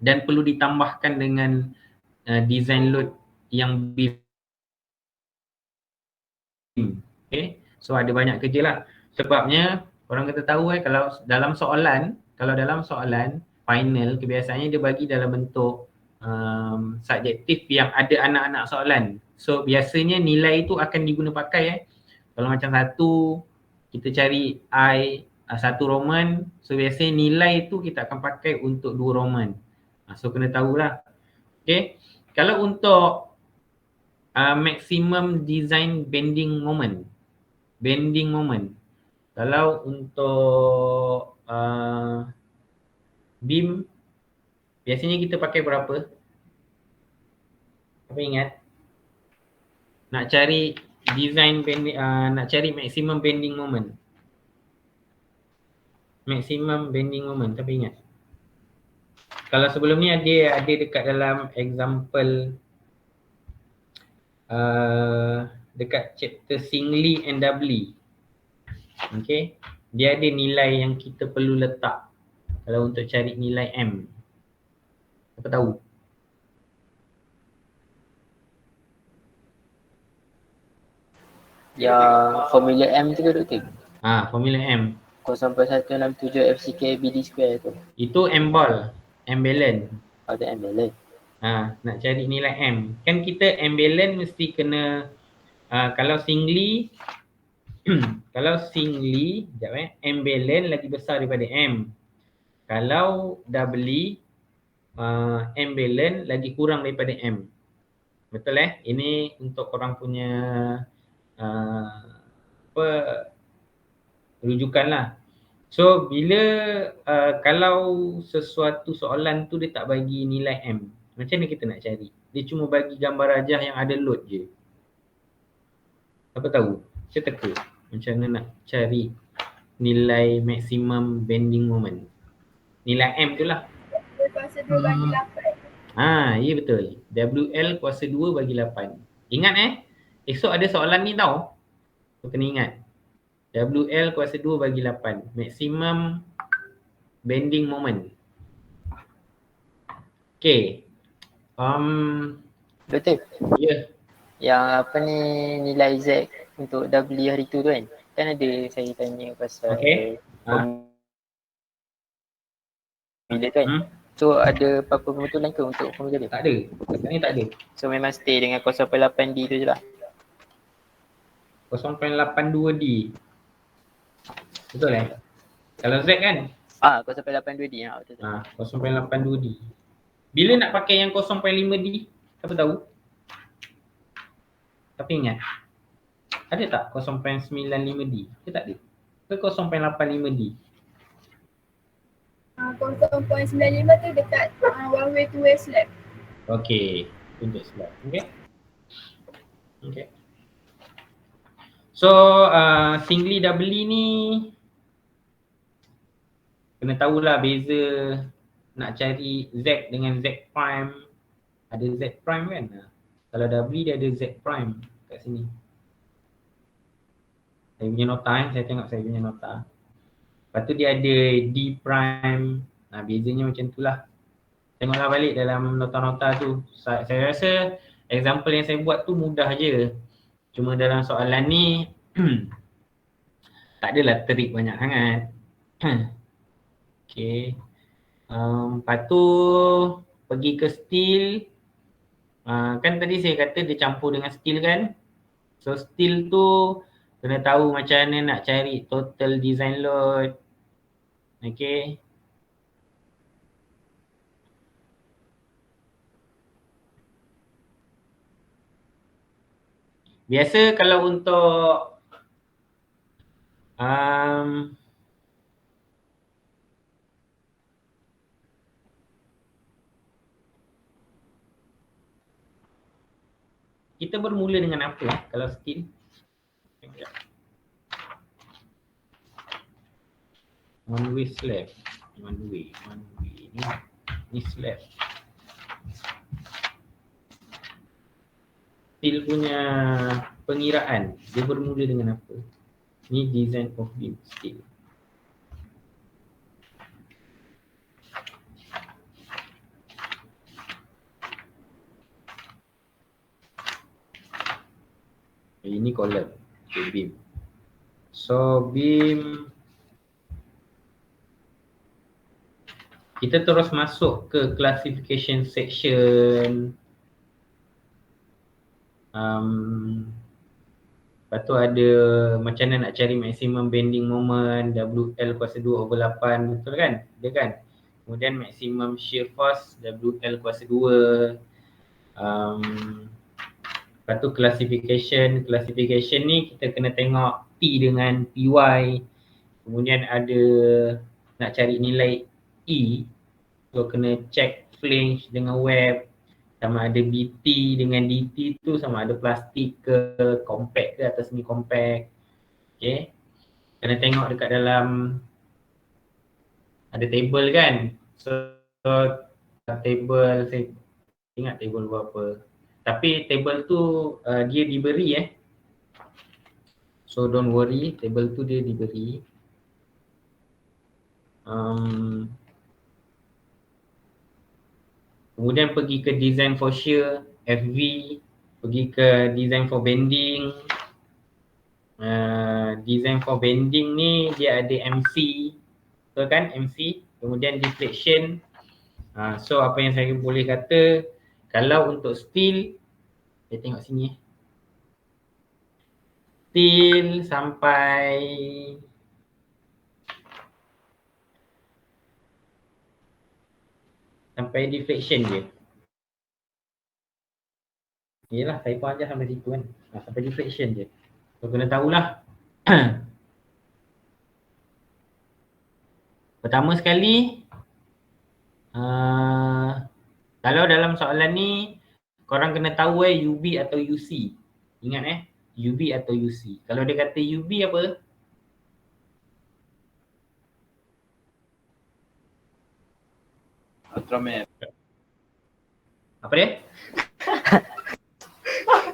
Dan perlu ditambahkan dengan design load yang beam. Okay. So ada banyak kerja lah. Sebabnya orang kata tahu kalau dalam soalan final kebiasaannya dia bagi dalam bentuk subjektif yang ada anak-anak soalan. So biasanya nilai itu akan diguna pakai Kalau macam satu kita cari I satu Roman, so biasanya nilai itu kita akan pakai untuk 2 Roman. So kena tahulah. Okay. Kalau untuk maximum design bending moment. Kalau untuk beam biasanya kita pakai berapa? Apa ingat? Nak cari design bending, nak cari maximum bending moment. Maximum bending moment, tapi ingat. Kalau sebelum ni ada dekat dalam example dekat chapter singly and doubly. Okay. Dia ada nilai yang kita perlu letak kalau untuk cari nilai M. Apa tahu? Yang formula M tu ke Doktor? Formula M. 0.167 FCK BD square tu. Itu M ball, M balance. Ada M balance. Nak cari nilai M. Kan kita M balance mesti kena kalau singly sekejap M balance lagi besar daripada M. Kalau doubly M balance lagi kurang daripada M. Betul Ini untuk korang punya rujukan lah. So bila kalau sesuatu soalan tu dia tak bagi nilai M, macam mana kita nak cari? Dia cuma bagi gambar rajah yang ada load je. Apa tahu? Saya teka macam mana nak cari nilai maximum bending moment. Nilai M tu lah. Kuasa 2 bagi 8. Ya betul. WL kuasa 2 bagi 8. Ingat esok ada soalan ni tau. So, kena ingat. WL kuasa 2 bagi 8. Maximum bending moment. Okay. Doktor? Ya. Yang apa ni nilai Z untuk W hari tu kan? Kan ada saya tanya pasal formula tu kan? So ada apa-apa pembetulan ke untuk formula dia? Tak ada. Dekat ni tak ada. So memang stay dengan 0.8D tu je lah. 0.82D. Betul Kalau Z kan? 0.82D betul. 0.82D. Bila nak pakai yang 0.5D? Siapa tahu? Tapi ingat. Ada tak 0.95D? Ke tak ada? Ke 0.85D? 0.95 tu dekat one way to way slab. Okay. Untuk slab. Okay. So singly doubly ni kena tahulah beza nak cari Z dengan Z prime. Ada Z prime kan? Kalau doubly dia ada Z prime kat sini. Saya punya nota saya tengok saya punya nota. Lepas tu dia ada D prime. Bezanya macam tu lah. Tengoklah balik dalam nota-nota tu. Saya rasa example yang saya buat tu mudah je. Cuma dalam soalan ni tak adalah trik banyak sangat. Okay. Lepas tu pergi ke steel. Kan tadi saya kata dia campur dengan steel kan. So steel tu kena tahu macam mana nak cari total design load. Okay. Biasa kalau untuk kita bermula dengan apa kalau still? One way slab. One way. Ni slab. Still punya pengiraan, dia bermula dengan apa? Ni design of beam still. Ini column, okay, beam. So beam, kita terus masuk ke classification section. Lepas tu ada macam mana nak cari maximum bending moment, WL kuasa 2 over 8, betul kan? Dia kan? Kemudian maximum shear force, WL kuasa 2. Lepas tu classification ni kita kena tengok T dengan PY. Kemudian ada nak cari nilai E, so kena check flange dengan web, sama ada BT dengan DT tu sama ada plastik ke, compact ke atau semi compact. Okay, kena tengok dekat dalam ada table kan. So table, saya ingat table berapa. Tapi table tu dia diberi so don't worry, table tu dia diberi. Kemudian pergi ke design for shear, FV, pergi ke design for bending. Design for bending ni dia ada MC, betul kan? MC, kemudian deflection. So apa yang saya boleh kata, kalau untuk steel, saya tengok sini steel sampai deflection je. Yelah, saya pun ajar sampai situ kan. Sampai deflection je. So kena tahulah. Pertama sekali, kalau dalam soalan ni korang kena tahu UB atau UC. Ingat UB atau UC. Kalau dia kata UB apa? Ultraman. Apa dia?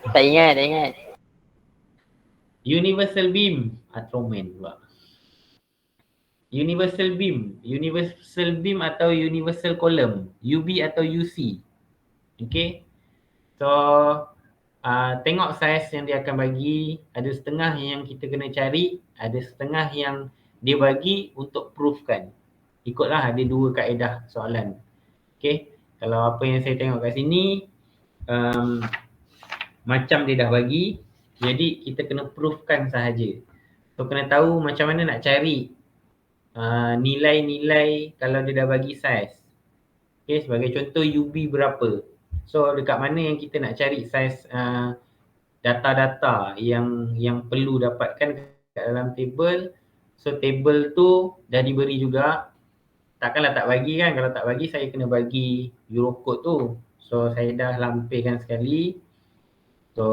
Tak ingat. Universal beam. Ultraman pula. Universal beam atau universal column. UB atau UC. Okay. So tengok size yang dia akan bagi. Ada setengah yang kita kena cari, ada setengah yang dia bagi untuk proofkan. Ikutlah, ada dua kaedah soalan. Okay, kalau apa yang saya tengok kat sini macam dia dah bagi, jadi kita kena proofkan sahaja. So kena tahu macam mana nak cari nilai-nilai kalau dia dah bagi size. Okay, sebagai contoh UB berapa. So dekat mana yang kita nak cari size data-data yang perlu dapatkan kat dalam table. So table tu dah diberi juga. Takkanlah tak bagi kan. Kalau tak bagi saya kena bagi Eurocode tu. So saya dah lampirkan sekali. So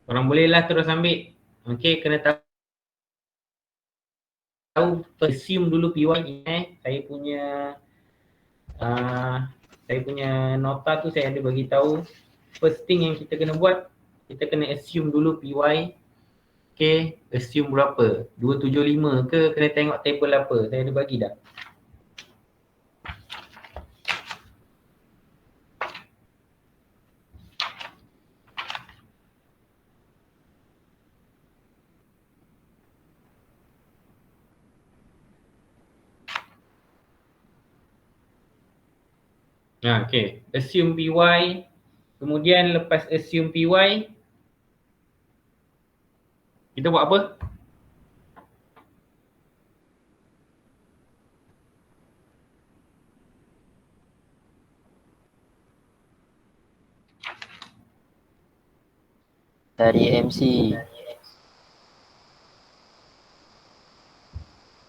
korang bolehlah terus ambil. Okay, kena tahu assume dulu PY. Saya punya nota tu saya ada bagi tahu. First thing yang kita kena buat, kita kena assume dulu PY. Okay, assume berapa? 275 ke? Kena tengok table apa? Saya ada bagi dah. Okay, assume PY. Kemudian lepas assume PY, kita buat apa? Cari MC.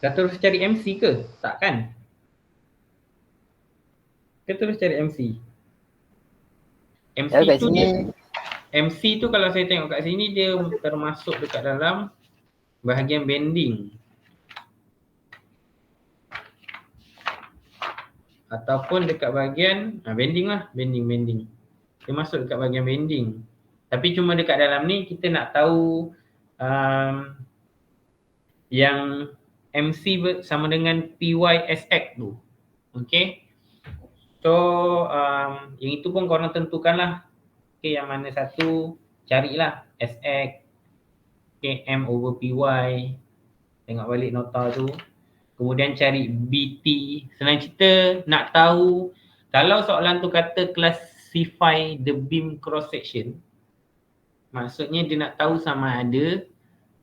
Dah terus cari MC ke? Tak kan? Kita terus cari MC. MC Ya kat tu sini MC tu kalau saya tengok kat sini dia termasuk dekat dalam bahagian bending. Ataupun dekat bahagian bending lah, bending. Dia masuk dekat bahagian bending. Tapi cuma dekat dalam ni kita nak tahu yang MC sama dengan PYSX tu. Okay. So yang itu pun korang tentukanlah. Okay, yang mana satu carilah SX. Okay, M over PY. Tengok balik nota tu. Kemudian cari BT. Senang cerita nak tahu kalau soalan tu kata classify the beam cross section. Maksudnya dia nak tahu sama ada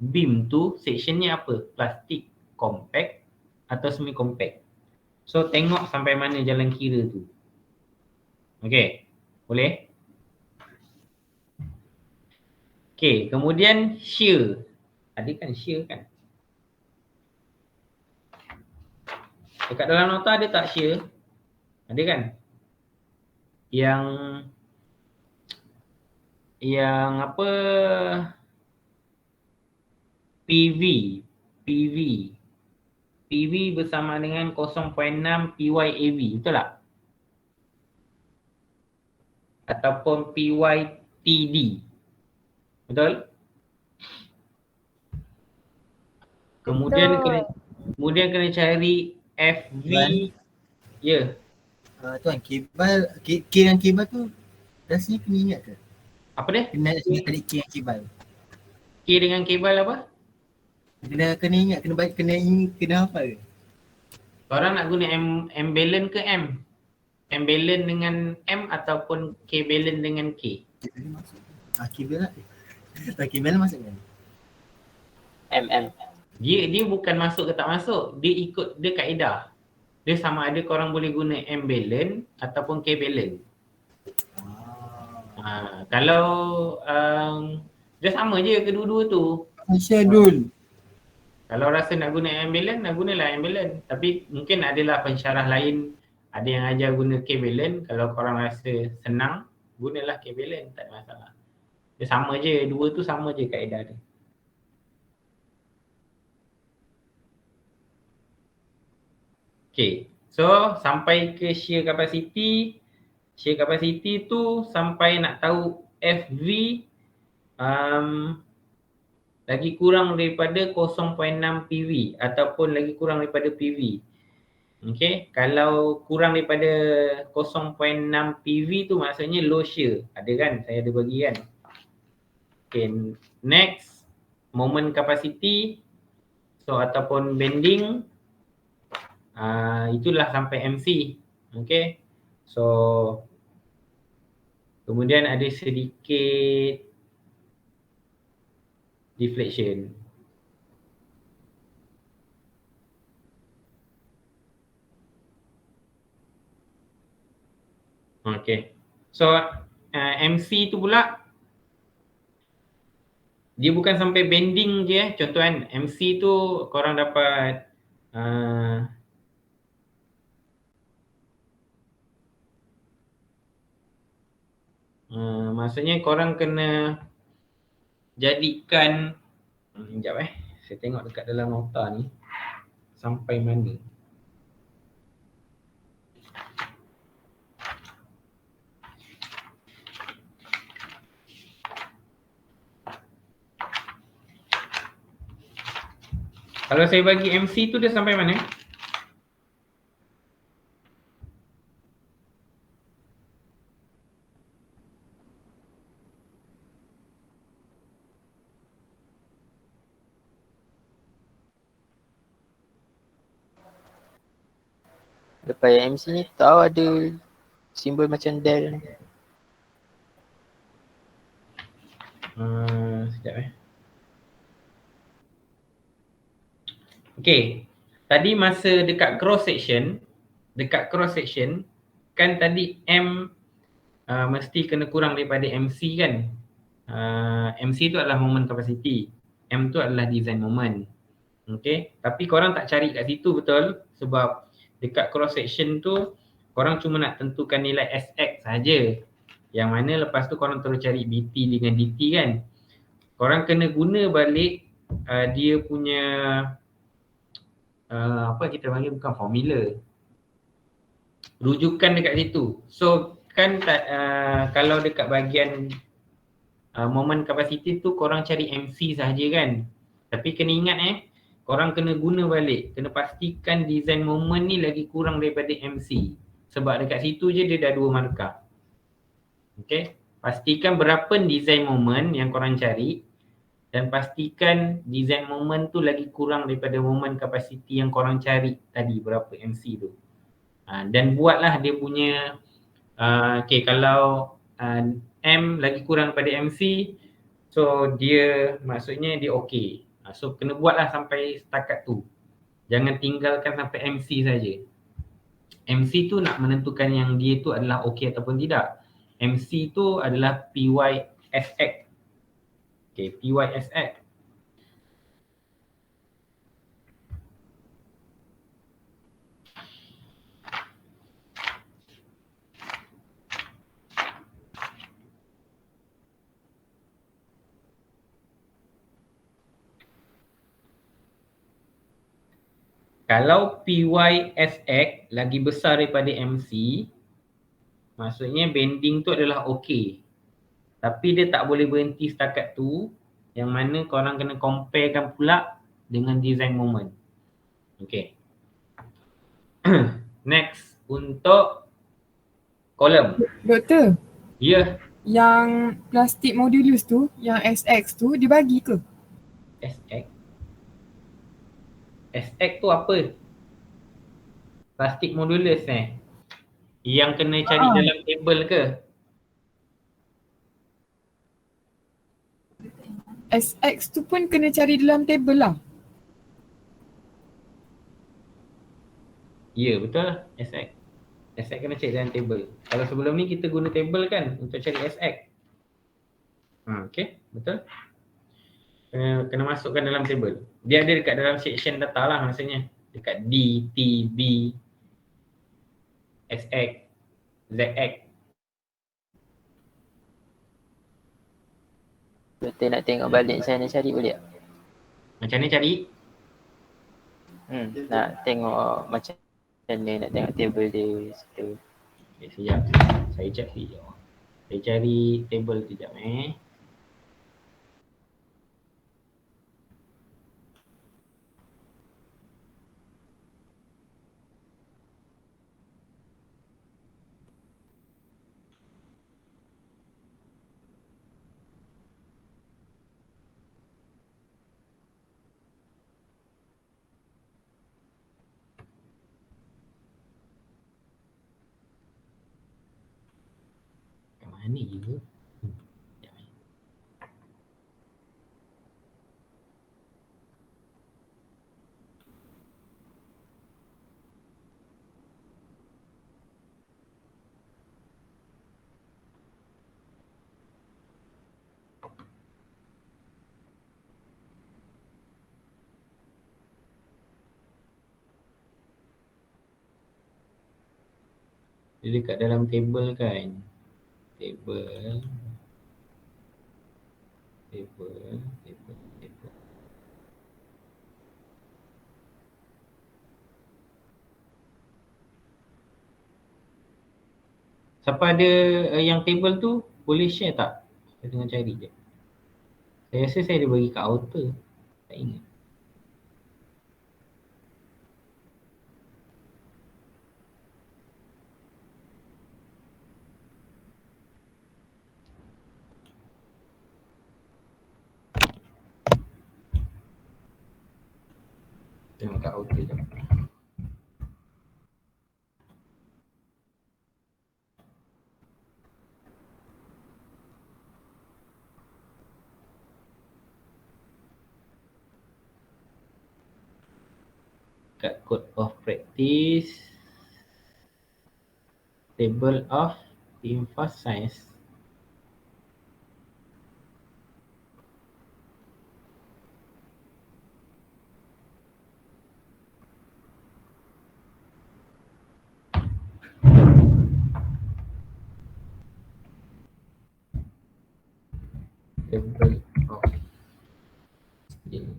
beam tu sectionnya apa? Plastik, compact atau semi compact. So tengok sampai mana jalan kira tu. Okay, boleh? Okay, kemudian shear. Ada kan shear kan? Dekat dalam nota ada tak shear? Ada kan? Yang apa? PV bersama dengan 0.6 PYAV, betul tak? Ataupun PYTD. Betul? Kemudian kena cari FV. Ya. Tuan, K dan kebal tu rasanya kena ingat ke? Apa dia? Kena cari K dan kebal. K dengan kabel apa? Kena ingat, kena hafal ke? Korang nak guna M balance ke M? M balance dengan M ataupun K balance dengan K? Kebal masuk. Kebal lah. Tak kebal masuk kan? MM. Dia bukan masuk ke tak masuk, dia kaedah. Dia sama ada korang boleh guna M balance ataupun K balance. Kalau dia sama je kedua-dua tu. Syadul. Kalau rasa nak guna M balance, nak gunalah M balance. Tapi mungkin adalah pensyarah lain, ada yang ajar guna K balance. Kalau korang rasa senang, gunalah K balance, tak ada masalah. Dia sama je, dua tu sama je kaedah dia. Okay, so sampai ke shear capacity. Shear capacity tu sampai nak tahu FV lagi kurang daripada 0.6 PV ataupun lagi kurang daripada PV. Okay, kalau kurang daripada 0.6 PV tu maksudnya low shear. Ada kan? Saya ada bagi kan? Okay, next moment capacity. So ataupun bending. Itulah sampai MC. Okay. So kemudian ada sedikit deflection. Okay. So MC tu pula dia bukan sampai bending je contoh kan. MC tu korang dapat maksudnya korang kena jadikan sekejap saya tengok dekat dalam nota ni sampai mana. Kalau saya bagi MC tu dia sampai mana? Lepas MC ni tahu ada simbol macam del. Sekejap Okay, tadi masa dekat cross section kan tadi M mesti kena kurang daripada MC kan. MC tu adalah moment capacity, M tu adalah design moment. Okay, tapi korang tak cari kat situ betul, sebab dekat cross section tu korang cuma nak tentukan nilai SX saja. Yang mana lepas tu korang terus cari BT dengan DT kan. Korang kena guna balik dia punya apa kita panggil, bukan formula, rujukan dekat situ. So kan kalau dekat bahagian moment capacity tu korang cari MC sahaja kan. Tapi kena ingat korang kena guna balik, kena pastikan design moment ni lagi kurang daripada MC. Sebab dekat situ je dia dah 2 markah. Okay, pastikan berapa design moment yang korang cari dan pastikan design moment tu lagi kurang daripada moment capacity yang korang cari tadi, berapa MC tu. Dan buatlah dia punya okay, kalau M lagi kurang daripada MC, so dia maksudnya dia okey. So kena buatlah sampai setakat tu. Jangan tinggalkan sampai MC saja. MC tu nak menentukan yang dia tu adalah okey ataupun tidak. MC tu adalah PYSX. Okay, PYSX. Kalau PYSX lagi besar daripada MC, maksudnya bending tu adalah okey. Tapi dia tak boleh berhenti setakat tu, yang mana korang kena comparekan pula dengan design moment. Okay. Next, untuk kolom. Doktor, Ya, yang plastik modulus tu, yang SX tu, dia bagi ke? SX. SX tu apa? Plastik modulus yang kena cari dalam table ke? SX tu pun kena cari dalam table lah. Ya, betul. SX. SX kena cari dalam table. Kalau sebelum ni kita guna table kan untuk cari SX. Okay, betul. Kena masukkan dalam table. Dia ada dekat dalam section data lah maksudnya. Dekat D, T, B, SX, ZX. Betul, nak tengok balik saya nak cari boleh tak? Macam ni cari? Nak tengok macam mana nak tengok table dia situ. Okay, sekejap. Saya cari. Saya cari table sekejap Mana je? Dia dekat dalam table kan. Table. Siapa ada yang table tu boleh share tak? Saya tengah cari je. Saya rasa saya ada bagi kat outer. Tak ingat. Tengok kat outer je. Kat code of practice, table of emphasize. Okay.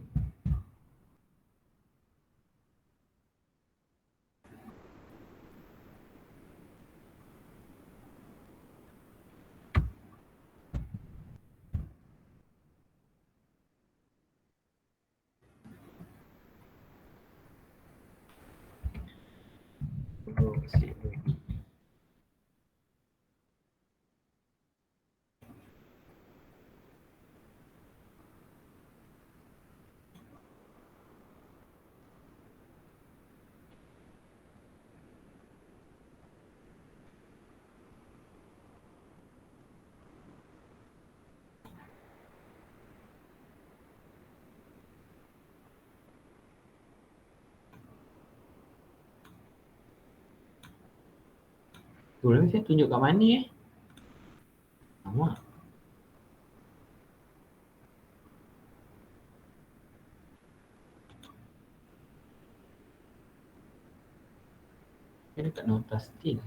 Orang saya tunjuk kat mana Lama. Dia dekat nota steel.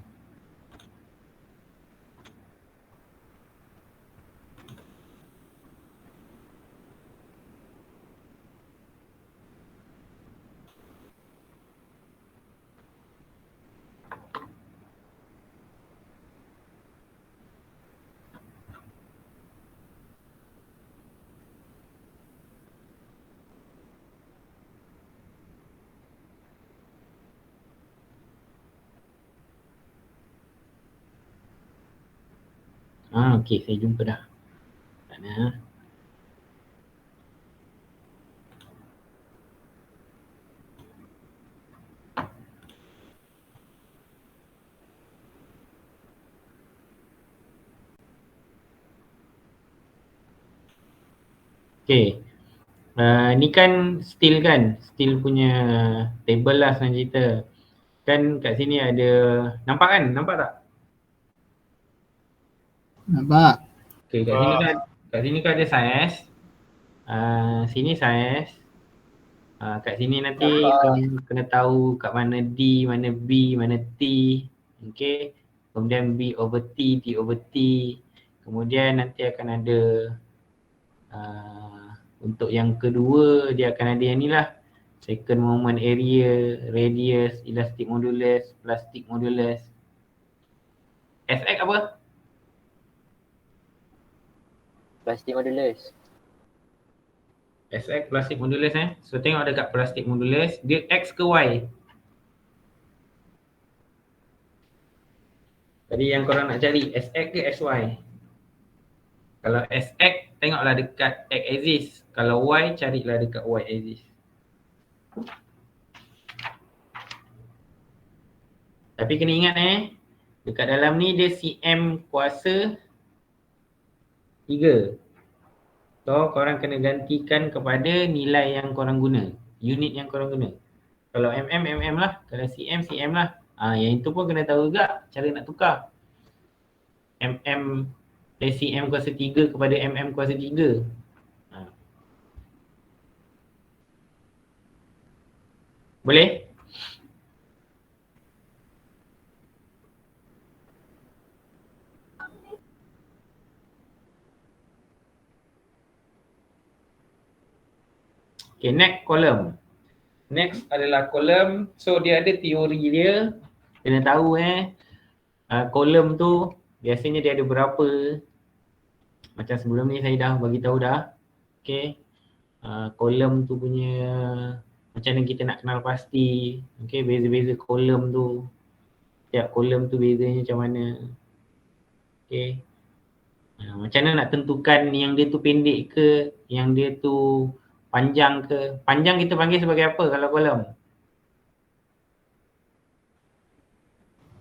Okey, saya jumpa dah. Tak nak. Okey. Ni kan steel kan? Steel punya table lah senang cerita. Kan kat sini ada, nampak kan? Nampak tak? Nampak? Okey, kat sini kan ada size. Sini size. Kat sini nanti korang kena tahu kat mana D, mana B, mana T. Okey. Kemudian B over T, T over T. Kemudian nanti akan ada untuk yang kedua dia akan ada yang ni lah. Second moment area, radius, elastic modulus, plastic modulus. SX apa? Plastic modulus. SX plastic modulus So tengok dekat plastic modulus, dia X ke Y? Tadi yang korang nak cari SX ke SY? Kalau SX tengoklah dekat X axis. Kalau Y carilah dekat Y axis. Tapi kena ingat dekat dalam ni dia cm kuasa 3. So korang kena gantikan kepada nilai yang korang guna, unit yang korang guna. Kalau mm lah, kalau cm lah. Yang itu pun kena tahu juga cara nak tukar. Dari cm kuasa 3 kepada mm kuasa 3. Boleh? Okay, next column. Next adalah column. So dia ada teori dia. Kena tahu column tu biasanya dia ada berapa. Macam sebelum ni saya dah bagi tahu dah. Okay. Column tu punya macam mana kita nak kenal pasti. Okay, beza-beza column tu. Setiap column tu bezanya macam mana. Okay. Macam mana nak tentukan yang dia tu pendek ke, yang dia tu panjang ke. Panjang kita panggil sebagai apa kalau kolom?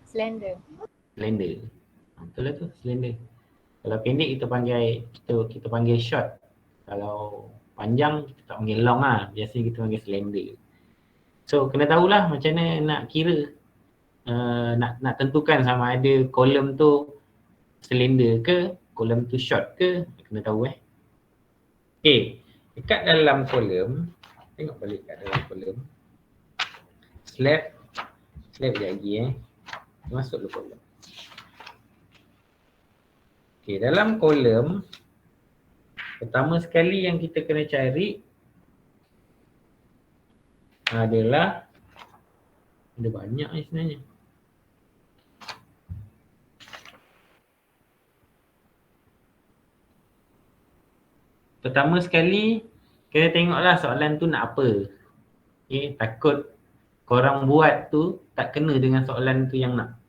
Slender. Slender. Betul lah tu, slender. Kalau pendek kita panggil short. Kalau panjang kita tak panggil long lah. Biasanya kita panggil slender. So kena tahulah macam mana nak kira. Nak tentukan sama ada kolom tu slender ke, kolom tu short ke. Kena tahu Okay. Dekat dalam kolom, tengok balik kat dalam kolom. Slab sekejap lagi masuk dulu kolom. Okay, dalam kolom pertama sekali yang kita kena cari adalah, ada banyak ni sebenarnya. Pertama sekali, kena tengoklah soalan tu nak apa. Okay, takut korang buat tu tak kena dengan soalan tu yang nak.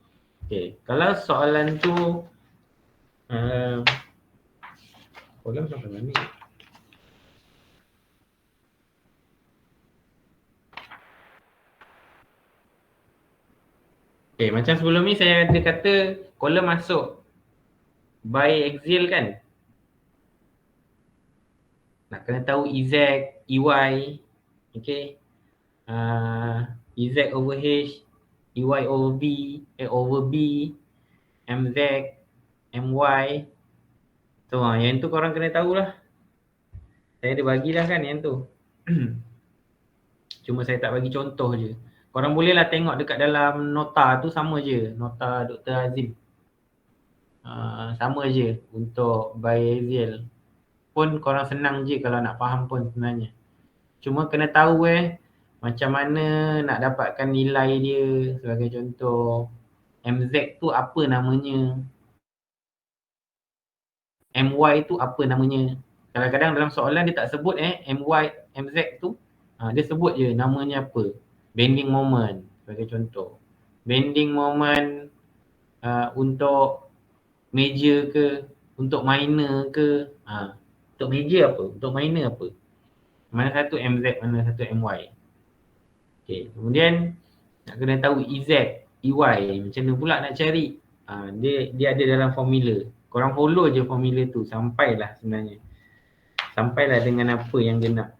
Okay, kalau soalan tu kolam sampai mana? Okay, macam sebelum ni saya ada kata kolom masuk by axial kan. Nak kena tahu EZ, EY, okay. EZ over H, EY over B, over B, MZ, MY. So yang tu korang kena tahulah. Saya ada bagilah kan yang tu. Cuma saya tak bagi contoh je. Korang bolehlah tengok dekat dalam nota tu sama je. Nota Dr. Azim. Sama je untuk biaxial. Pun korang senang je kalau nak faham pun sebenarnya. Cuma kena tahu macam mana nak dapatkan nilai dia. Sebagai contoh, MZ tu apa namanya, MY tu apa namanya. Kadang-kadang dalam soalan dia tak sebut MY, MZ tu, dia sebut je namanya apa. Bending moment sebagai contoh. Bending moment untuk major ke, untuk minor ke. Untuk major apa, untuk minor apa. Mana satu MZ, mana satu MY. Okay, kemudian nak kena tahu EZ, EY. Macam mana pula nak cari? Dia ada dalam formula. Korang follow je formula tu sampailah sebenarnya. Sampailah dengan apa yang dia nak.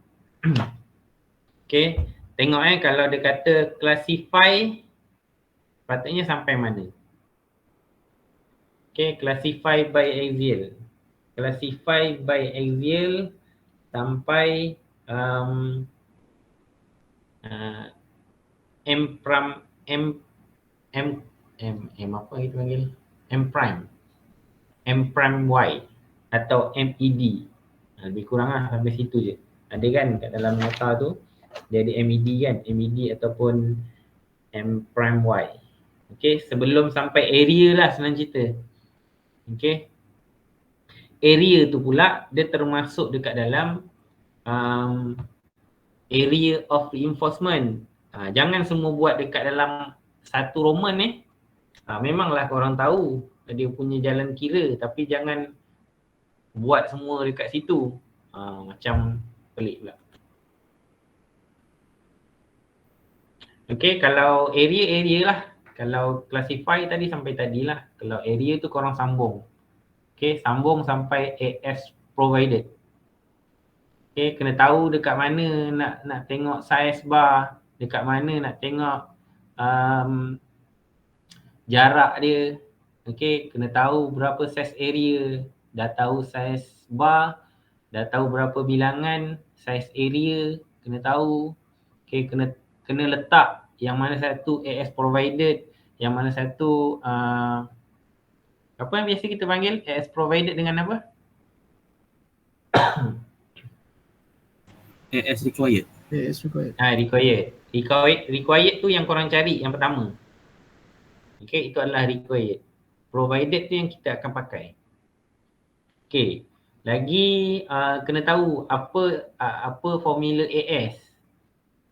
Okay, tengok kalau dia kata classify, patutnya sampai mana? Okay, classify by axial. Classify by axial sampai M prime, M apa kita panggil? M prime Y atau MED. Lebih kurang lah sampai situ je. Ada kan kat dalam nota tu, dia ada MED kan, MED ataupun M prime Y. Okay, sebelum sampai area lah senang cerita. Okay, area tu pula dia termasuk dekat dalam area of reinforcement. Jangan semua buat dekat dalam satu roman memanglah korang tahu dia punya jalan kira, tapi jangan buat semua dekat situ. Macam pelik pula. Okay, kalau area lah. Kalau classify tadi sampai tadilah. Kalau area tu korang sambung. Okay, sambung sampai AS provided. Okay, kena tahu dekat mana nak tengok size bar, dekat mana nak tengok jarak dia. Okay, kena tahu berapa size area, dah tahu size bar, dah tahu berapa bilangan size area, kena tahu. Okay, kena letak yang mana satu AS provided, yang mana satu apa yang biasa kita panggil AS provided dengan apa? AS required. AS required. Required tu yang korang cari yang pertama. Okay, itu adalah required. Provided tu yang kita akan pakai. Okay, lagi kena tahu apa formula AS.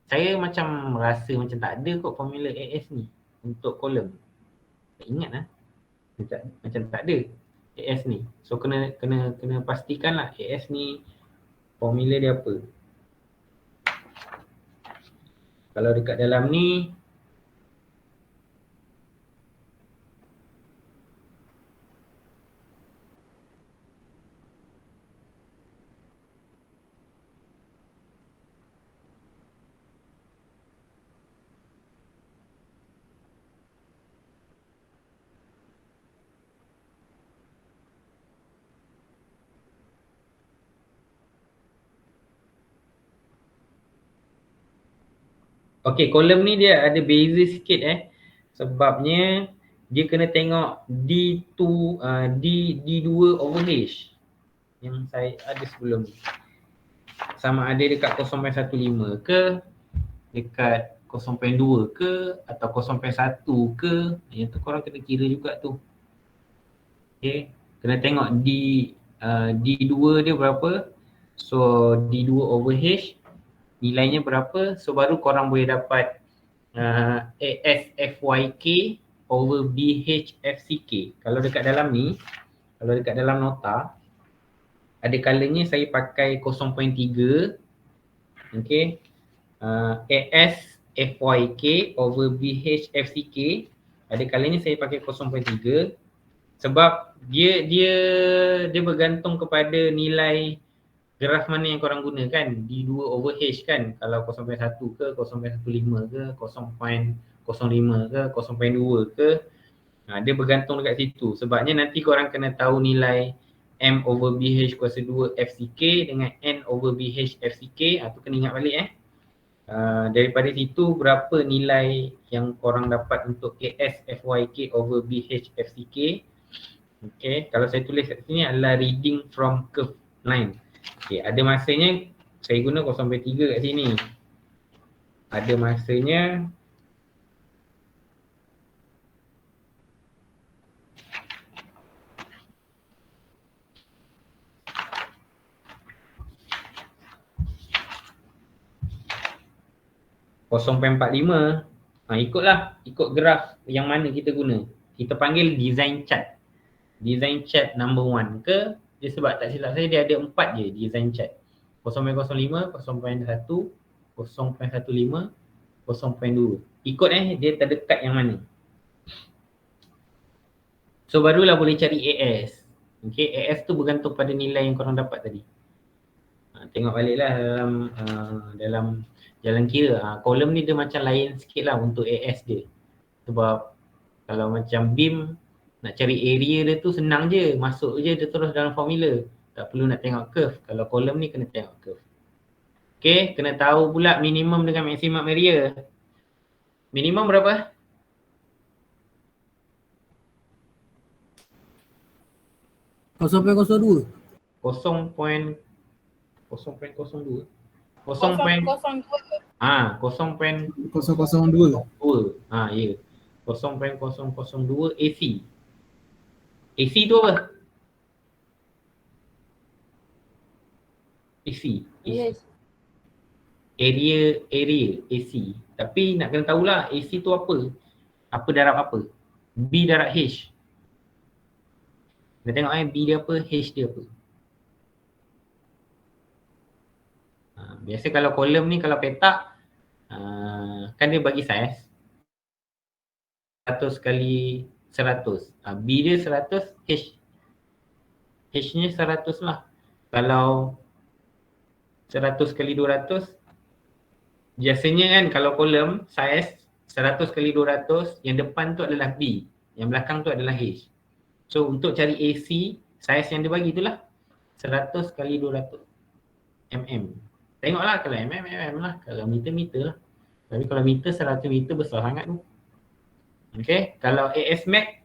Saya macam rasa macam tak ada kot formula AS ni untuk kolom. Tak ingat lah. Macam tak ada AS ni. So kena pastikan lah AS ni formula dia apa. Kalau dekat dalam ni okey, kolom ni dia ada beza sikit sebabnya dia kena tengok D2 over H yang saya ada sebelum ni. Sama ada dekat 0.15 ke dekat 0.2 ke atau 0.1 ke, yang tu korang kena kira juga tu. Okay, kena tengok D2 dia berapa. So D2 over H nilainya berapa, so baru korang boleh dapat ASFYK over BHFCK. Kalau dekat dalam ni, kalau dekat dalam nota, ada kalanya saya pakai 0.3, okay, ASFYK over BHFCK. Ada kalanya saya pakai 0.3 sebab dia bergantung kepada nilai graf mana yang korang guna kan, D2 over H kan, kalau 0.1 ke, 0.15 ke, 0.05 ke, 0.2 ke, dia bergantung dekat situ. Sebabnya nanti korang kena tahu nilai M over BH kuasa 2 FCK dengan N over BH FCK, tu kena ingat balik daripada situ berapa nilai yang korang dapat untuk AS FYK over BH FCK. Okay, kalau saya tulis kat sini adalah reading from curve line. Okay, ada masanya saya guna 0.3 kat sini. Ada masanya (0.45). Ikutlah, ikut graf yang mana kita guna. Kita panggil design chart. Design chart number 1 ke, dia sebab tak silap saya dia ada 4 je design chart. 0.05, 0.1, 0.15, 0.2. Ikut dia terdekat yang mana. So barulah boleh cari AS. Okay, AS tu bergantung pada nilai yang korang dapat tadi. Tengok baliklah dalam jalan kira. Kolom ni dia macam lain sikit lah untuk AS dia. Sebab kalau macam beam, nak cari area dia tu senang je. Masuk je dia terus dalam formula. Tak perlu nak tengok curve. Kalau kolom ni kena tengok curve. Okay, kena tahu pula minimum dengan maksimum area. Minimum berapa? Kosong 0.02. 0.02. 0.02. 0.02. 0.02. Ya. 0.002 AC. AC tu apa? AC. Yes. Area AC. Tapi nak kena tahulah AC tu apa? Apa darab apa? B darab H. Kita tengok B dia apa, H dia apa. Biasa kalau kolom ni kalau petak kan dia bagi saiz 100 kali 100. B dia 100, H nya 100 lah. Kalau 100 kali 200, biasanya kan kalau kolom saiz 100 kali 200, yang depan tu adalah B, yang belakang tu adalah H. So untuk cari AC, saiz yang dia bagi itulah 100 kali 200 mm. Tengoklah kalau mm lah, kalau meter lah. Tapi kalau meter 100 meter besar sangat tu. Okay, kalau AS Max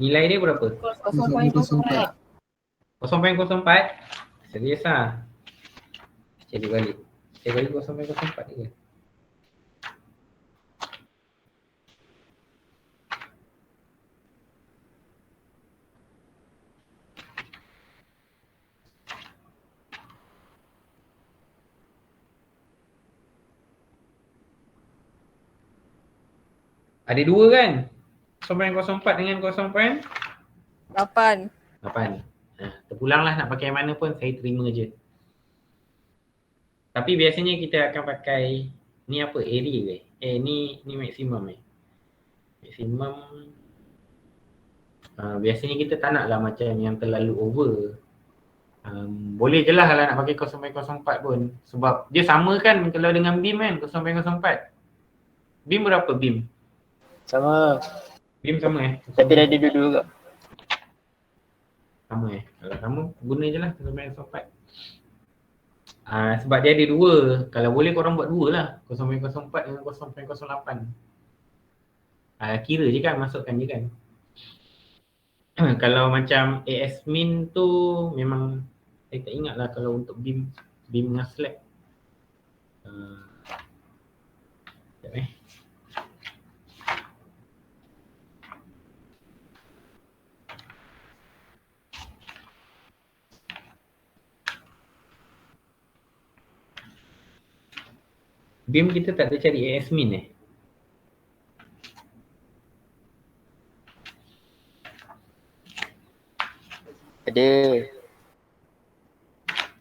nilai dia berapa? 0.04. 0.04. Serius lah. Cari balik. Cari balik 0.04 je. Ada dua kan? 0.04 dengan 0.8. 8. Terpulanglah nak pakai mana pun saya terima je. Tapi biasanya kita akan pakai ni apa? Area ke? Ni maksimum Maksimum biasanya kita tak nak lah macam yang terlalu over. Boleh je lah kalau nak pakai 0.04 pun. Sebab dia sama kan kalau dengan beam kan, 0.04. Beam berapa beam? Sama. Beam sama Tapi dah ada dua-dua juga. Sama Kalau sama guna je lah 0.04. Sebab dia ada dua. Kalau boleh korang buat dua lah, 0.04 dengan 0.08. Kira je kan, masukkan je kan. Kalau macam AS min tu memang saya tak ingat lah kalau untuk beam beam dengan slab. Sekejap Beam kita tak ada cari AS min Ada.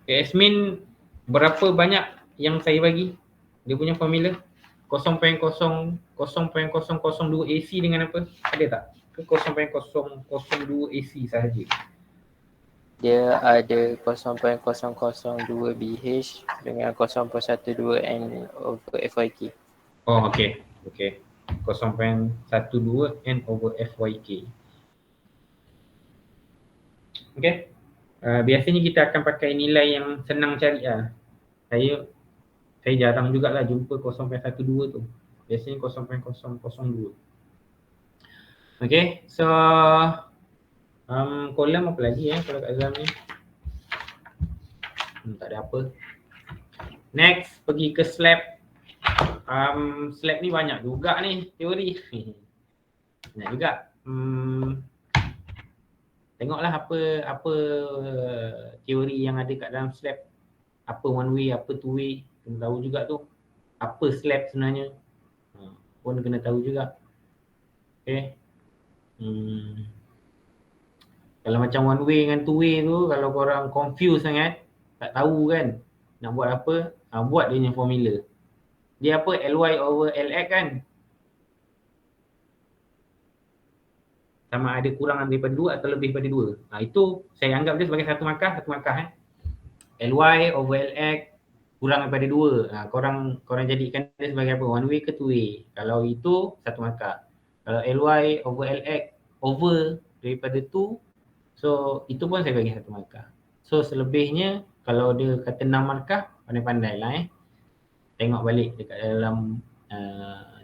AS min berapa banyak yang saya bagi? Dia punya formula 0.002 AC dengan apa? Ada tak? Ke 0.002 AC sahaja? Dia ada 0.002 BH dengan 0.12 N over FYK. Oh, okey. Okey. 0.12 N over FYK. Okey. Biasanya kita akan pakai nilai yang senang cari lah. Saya jarang jugalah jumpa 0.12 tu. Biasanya 0.002. Okey. So kolom apa lagi kalau kat dalam ni? Tak ada apa. Next, pergi ke slab. Slab ni banyak juga ni teori. Banyak juga. Tengoklah apa teori yang ada kat dalam slab. Apa one way, apa two way. Kena tahu juga tu. Apa slab sebenarnya. Pun kena tahu juga. Okay. Kalau macam one way dengan two way tu, kalau korang confuse sangat, tak tahu kan nak buat apa, buat dia punya formula. Dia apa? Ly over Lx kan? Sama ada kurang daripada 2 atau lebih daripada 2. Itu saya anggap dia sebagai satu markah. Ly over Lx kurang daripada 2. Korang jadikan dia sebagai apa? One way ke two way. Kalau itu satu markah. Kalau Ly over Lx over daripada 2, so itu pun saya bagi satu markah. So selebihnya kalau dia kata 6 markah, pandai-pandai lah tengok balik dekat dalam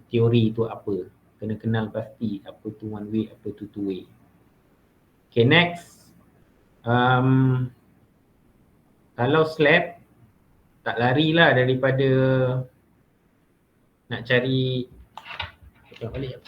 teori tu apa. Kena kenal pasti apa tu one way, apa tu two way. Okay, next. Kalau slab, tak larilah daripada nak cari. Tengok balik.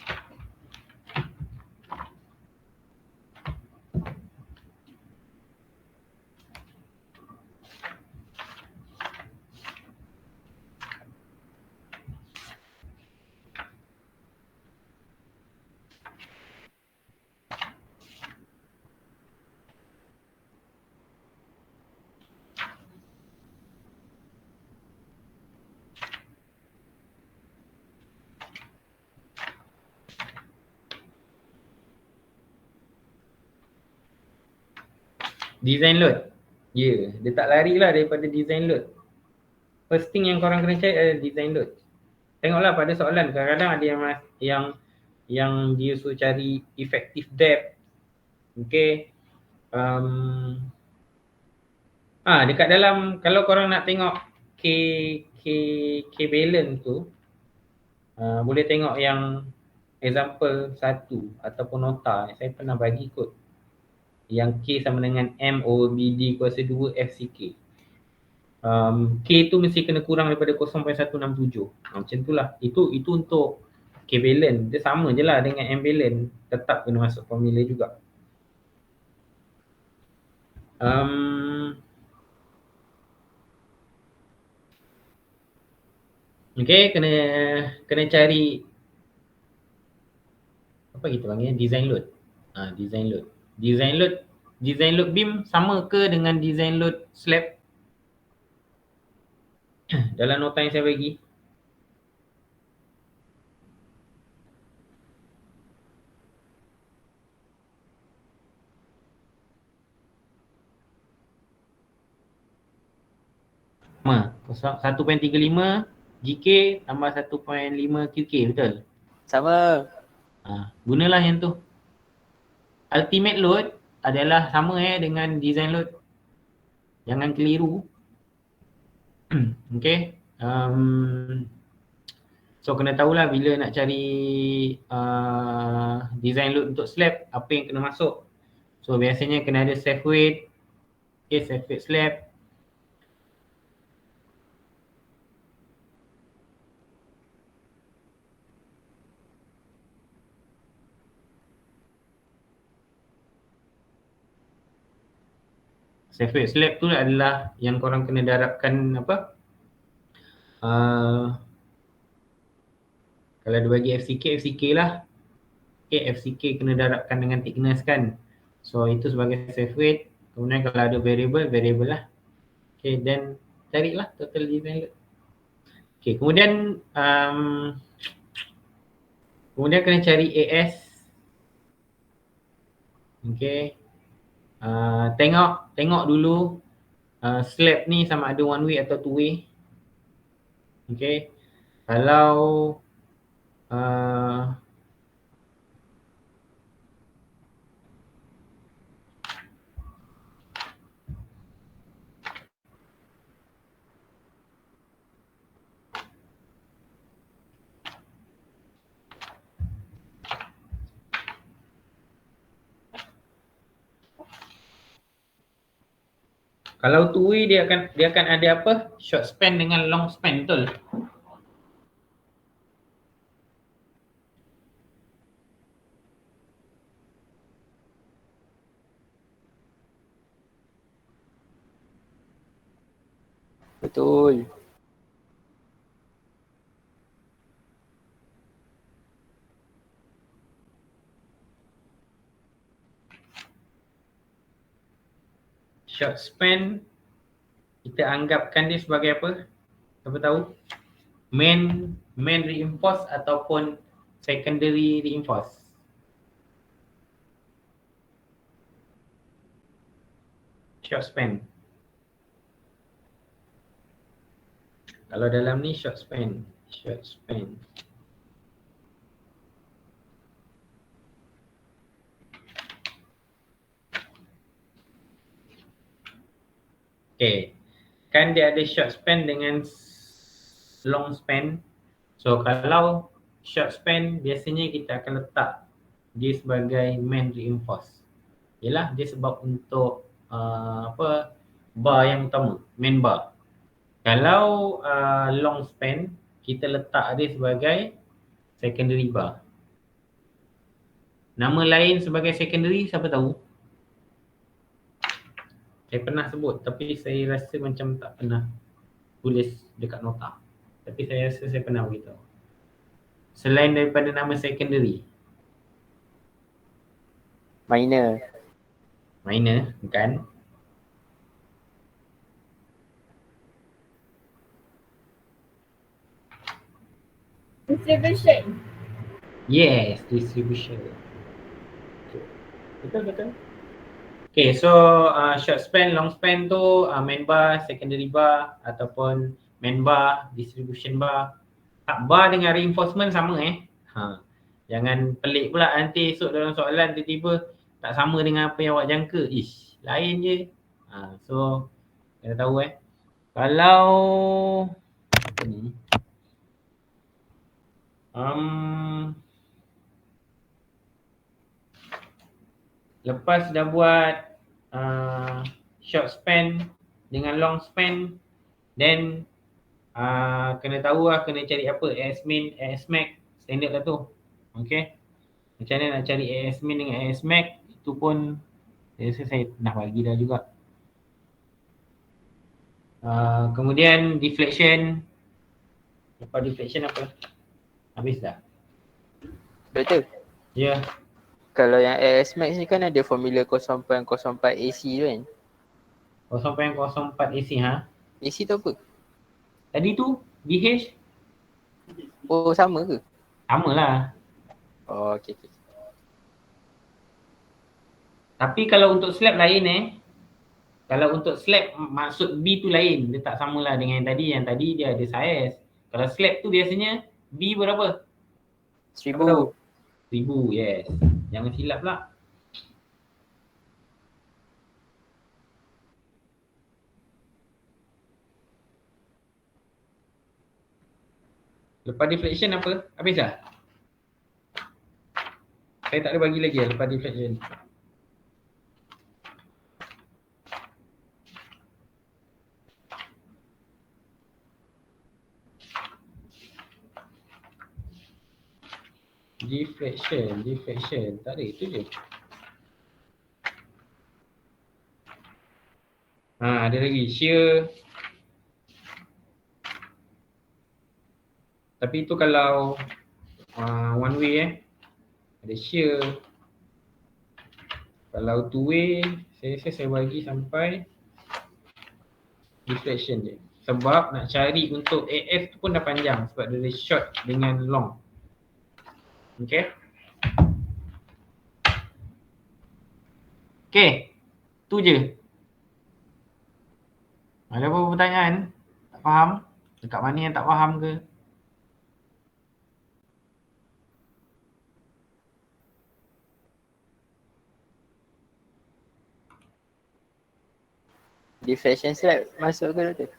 Design load. Ya, dia tak larilah daripada design load. First thing yang korang kena cari adalah design load. Tengoklah pada soalan, kadang-kadang ada yang dia suruh cari effective depth. Okay. Dekat dalam, kalau korang nak tengok K balance tu, boleh tengok yang example 1 ataupun nota. Saya pernah bagi kot. Yang K sama dengan M over BD kuasa 2 FCK. K tu mesti kena kurang daripada 0.167. Macam tu lah. Itu untuk K balance. Dia sama je lah dengan M balance. Tetap kena masuk formula juga. Okay, kena cari apa kita panggil design load. Design load. Design load beam sama ke dengan design load slab? Dalam nota yang saya bagi. Sama. 1.35 GK tambah 1.5 QK, betul? Sama. Gunalah yang tu. Ultimate load adalah sama dengan design load. Jangan keliru. Okay. So kena tahulah bila nak cari design load untuk slab, apa yang kena masuk. So biasanya kena ada safe weight. Okay, safe weight slab. Safe weight slab tu adalah yang korang kena darabkan apa? Kalau dia bagi FCK lah. Okay, FCK kena darabkan dengan thickness kan. So itu sebagai safe weight. Kemudian kalau ada variable lah. Okay, then carilah total design load. Okay, kemudian kena cari AS. Okay. Tengok dulu slab ni sama ada one way atau two way. Okay. Kalau kalau two way dia akan ada apa? Short span dengan long span, betul? Betul. Short span kita anggapkan dia sebagai apa? Siapa tahu? Main reinforce ataupun secondary reinforce. Short span. Kalau dalam ni short span. Okay. Kan dia ada short span dengan long span. So kalau short span biasanya kita akan letak dia sebagai main reinforce. Yalah, dia sebab untuk bar yang utama, main bar. Kalau long span kita letak dia sebagai secondary bar. Nama lain sebagai secondary siapa tahu? Saya pernah sebut tapi saya rasa macam tak pernah tulis dekat nota. Tapi saya rasa saya pernah beritahu. Selain daripada nama secondary. Minor, kan? Distribution. Yes, distribution. Betul. Okay, so short span, long span tu main bar, secondary bar ataupun main bar, distribution bar. Bar dengan reinforcement sama Jangan pelik pula nanti esok dalam soalan tiba-tiba tak sama dengan apa yang awak jangka. Lain je. So kena tahu Kalau apa ni? Lepas dah buat short span dengan long span, then kena tahu kena cari apa? AS-min, AS-max, standard lah tu. Okay. Macam mana nak cari AS-min dengan AS-max, itu pun saya pernah bagi dah juga. Kemudian deflection. Lepas deflection apa? Habis dah? betul. Ya. Kalau yang AS Max ni kan ada formula 0.04 AC tu kan. 0.04 AC AC tu apa? Tadi tu DH Oh sama ke? sama lah. Oh okey. Tapi kalau untuk slab lain Kalau untuk slab maksud B tu lain. Dia tak samalah dengan yang tadi. Yang tadi dia ada size. Kalau slab tu biasanya B berapa? 1000. 1000, yes. Jangan silap pula. Lepas deflection apa? Habis dah? Saya tak ada bagi lagi lepas deflection. Deflection. Tak ada, itu je. Ada lagi shear. Tapi itu kalau one way ada shear. Kalau two way saya rasa saya bagi sampai deflection je. Sebab nak cari untuk AF tu pun dah panjang sebab dia ada short dengan long. Okay. Okay. Tu je. Ada apa pertanyaan? Tak faham? Dekat mana yang tak faham ke? Deflection slab masuk ke doktor?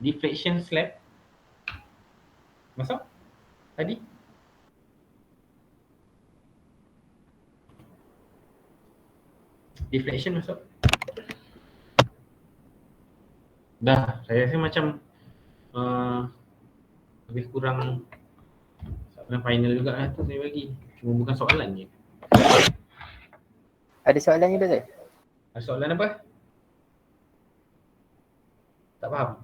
Deflection slab masuk tadi? Deflection masuk? Dah, saya rasa macam lebih kurang soalan final juga lah tu saya bagi. Cuma bukan soalan je. Ada soalan ke doktor? Ada soalan apa? Tak faham?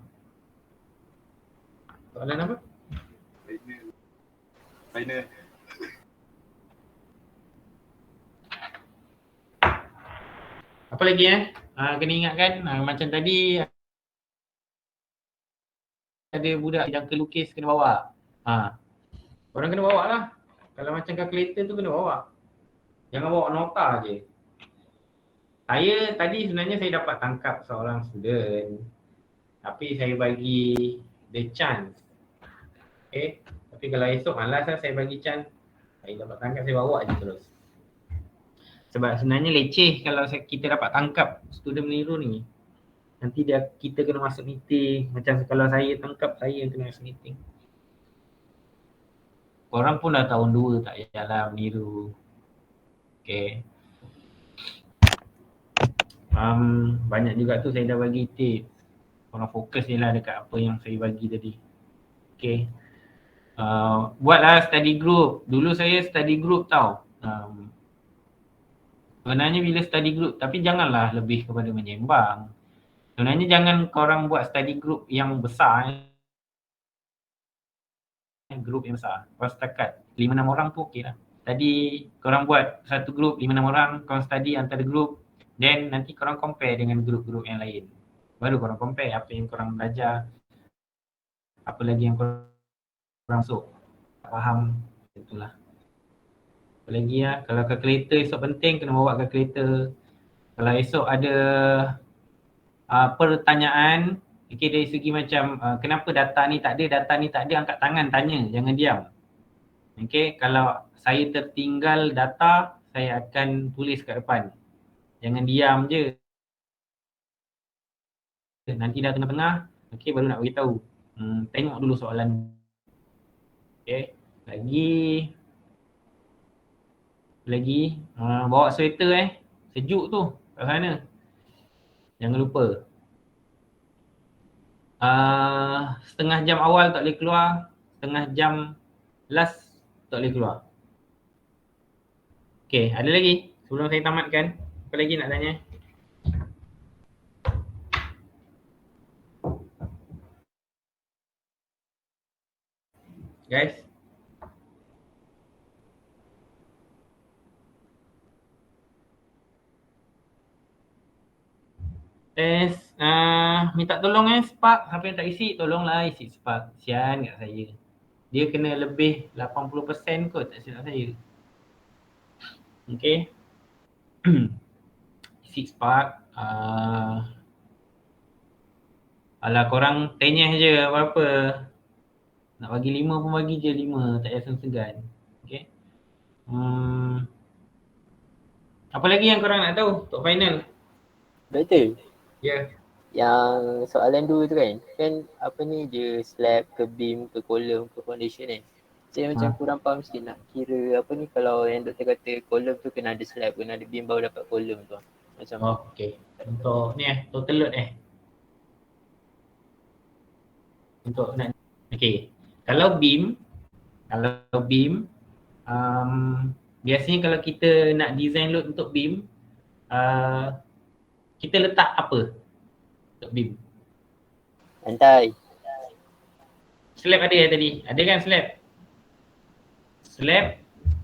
Soalan apa? Final. Apa lagi kena ingatkan macam tadi ada budak jangka lukis kena bawa. Orang kena bawa lah. Kalau macam kalkulator tu kena bawa. Jangan bawa nota je. Saya tadi sebenarnya saya dapat tangkap seorang student. Tapi saya bagi the chance. Okay. Tapi kalau esok malas lah saya bagi chance. Saya dapat tangkap saya bawa je terus. Sebab sebenarnya leceh kalau kita dapat tangkap student meniru ni. Nanti kita kena masuk meeting. Macam kalau saya tangkap, saya yang kena masuk meeting. Korang pun dah tahun 2 tak payahlah meniru. Okay. Banyak juga tu saya dah bagi tips. Korang fokus je lah dekat apa yang saya bagi tadi. Okay. Buatlah study group. Dulu saya study group tau. Sebenarnya bila study group, tapi janganlah lebih kepada menyembang. Sebenarnya jangan korang buat study group yang besar. Group yang besar. Kalau setakat 5-6 orang tu okey lah. Tadi korang buat satu group 5-6 orang, korang study antara group. Then nanti korang compare dengan group-group yang lain. Baru korang compare apa yang korang belajar. Apa lagi yang korang masuk. Tak faham. Itulah. Apa lagi kalau calculator esok penting, kena bawa calculator. Kalau esok ada pertanyaan, okay, dari segi macam kenapa data ni tak ada, angkat tangan tanya, jangan diam. Okay, kalau saya tertinggal data, saya akan tulis kat depan. Jangan diam je. Nanti dah tengah-tengah, okay, baru nak beritahu. Tengok dulu soalan. Okay, lagi bawa sweater sejuk tu kat sana. Jangan lupa. Setengah jam awal tak boleh keluar, setengah jam last tak boleh keluar. Okay, ada lagi sebelum saya tamatkan? Apa lagi nak tanya? Guys? Minta tolong Spark. Siapa yang tak isi, tolonglah isi Spark. Kesian kat saya. Dia kena lebih 80% kot, tak silap saya. Okay. Isi Spark. Alah, korang tenyeh je apa-apa. Nak bagi 5 pun bagi je 5. Tak payah segan. Okay. Apa lagi yang korang nak tahu untuk final? Doktor? Ya. Yang soalan 2 tu kan apa ni dia slab ke beam ke column ke foundation saya macam kurang faham sikit nak kira apa ni kalau yang doktor kata column tu kena ada slab, kena ada beam baru dapat column tu macam okey. Untuk ni total load untuk nak kalau beam biasanya kalau kita nak design load untuk beam kita letak apa? untuk beam. Santai. Slab ada ya tadi? Ada kan slab? Slab,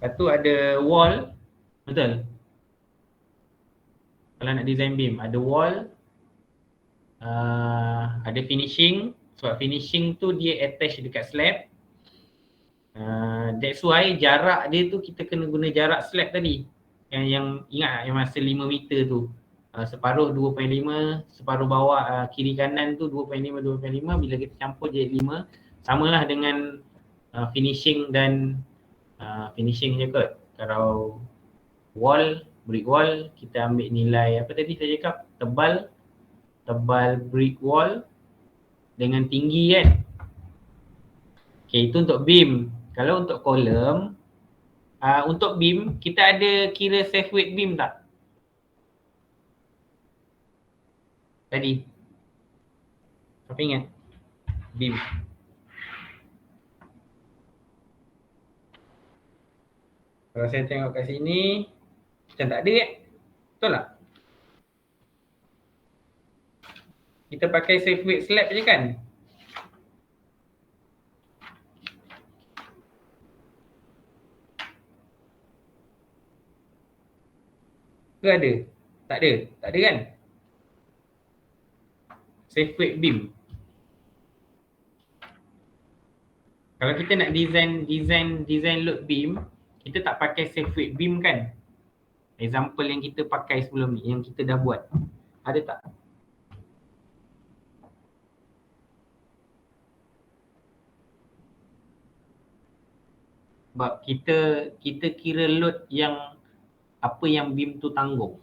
lepas tu ada wall, betul? Kalau nak design beam, ada wall, ada finishing. Sebab finishing tu dia attach dekat slab. That's why jarak dia tu kita kena guna jarak slab tadi. Yang ingat tak yang masa 5 meter tu. Separuh 2.5, separuh bawah kiri kanan tu 2.5, 2.5. Bila kita campur jadi 5, samalah dengan finishing dan finishing je kot. Kalau wall, brick wall, kita ambil nilai apa tadi saya cakap? Tebal brick wall dengan tinggi kan. Okay, itu untuk beam. Kalau untuk column, untuk beam, kita ada kira safe weight beam tak? Tadi. Siapa ingat? Beam. Kalau saya tengok kat sini, macam tak ada kan? Betul tak? Kita pakai safe weight slab je kan? Ke ada? Tak ada? Tak ada kan? Safe weight beam. Kalau kita nak design load beam, kita tak pakai safe weight beam kan? Example yang kita pakai sebelum ni, yang kita dah buat. Ada tak? Sebab kita kira load yang apa yang beam tu tanggung.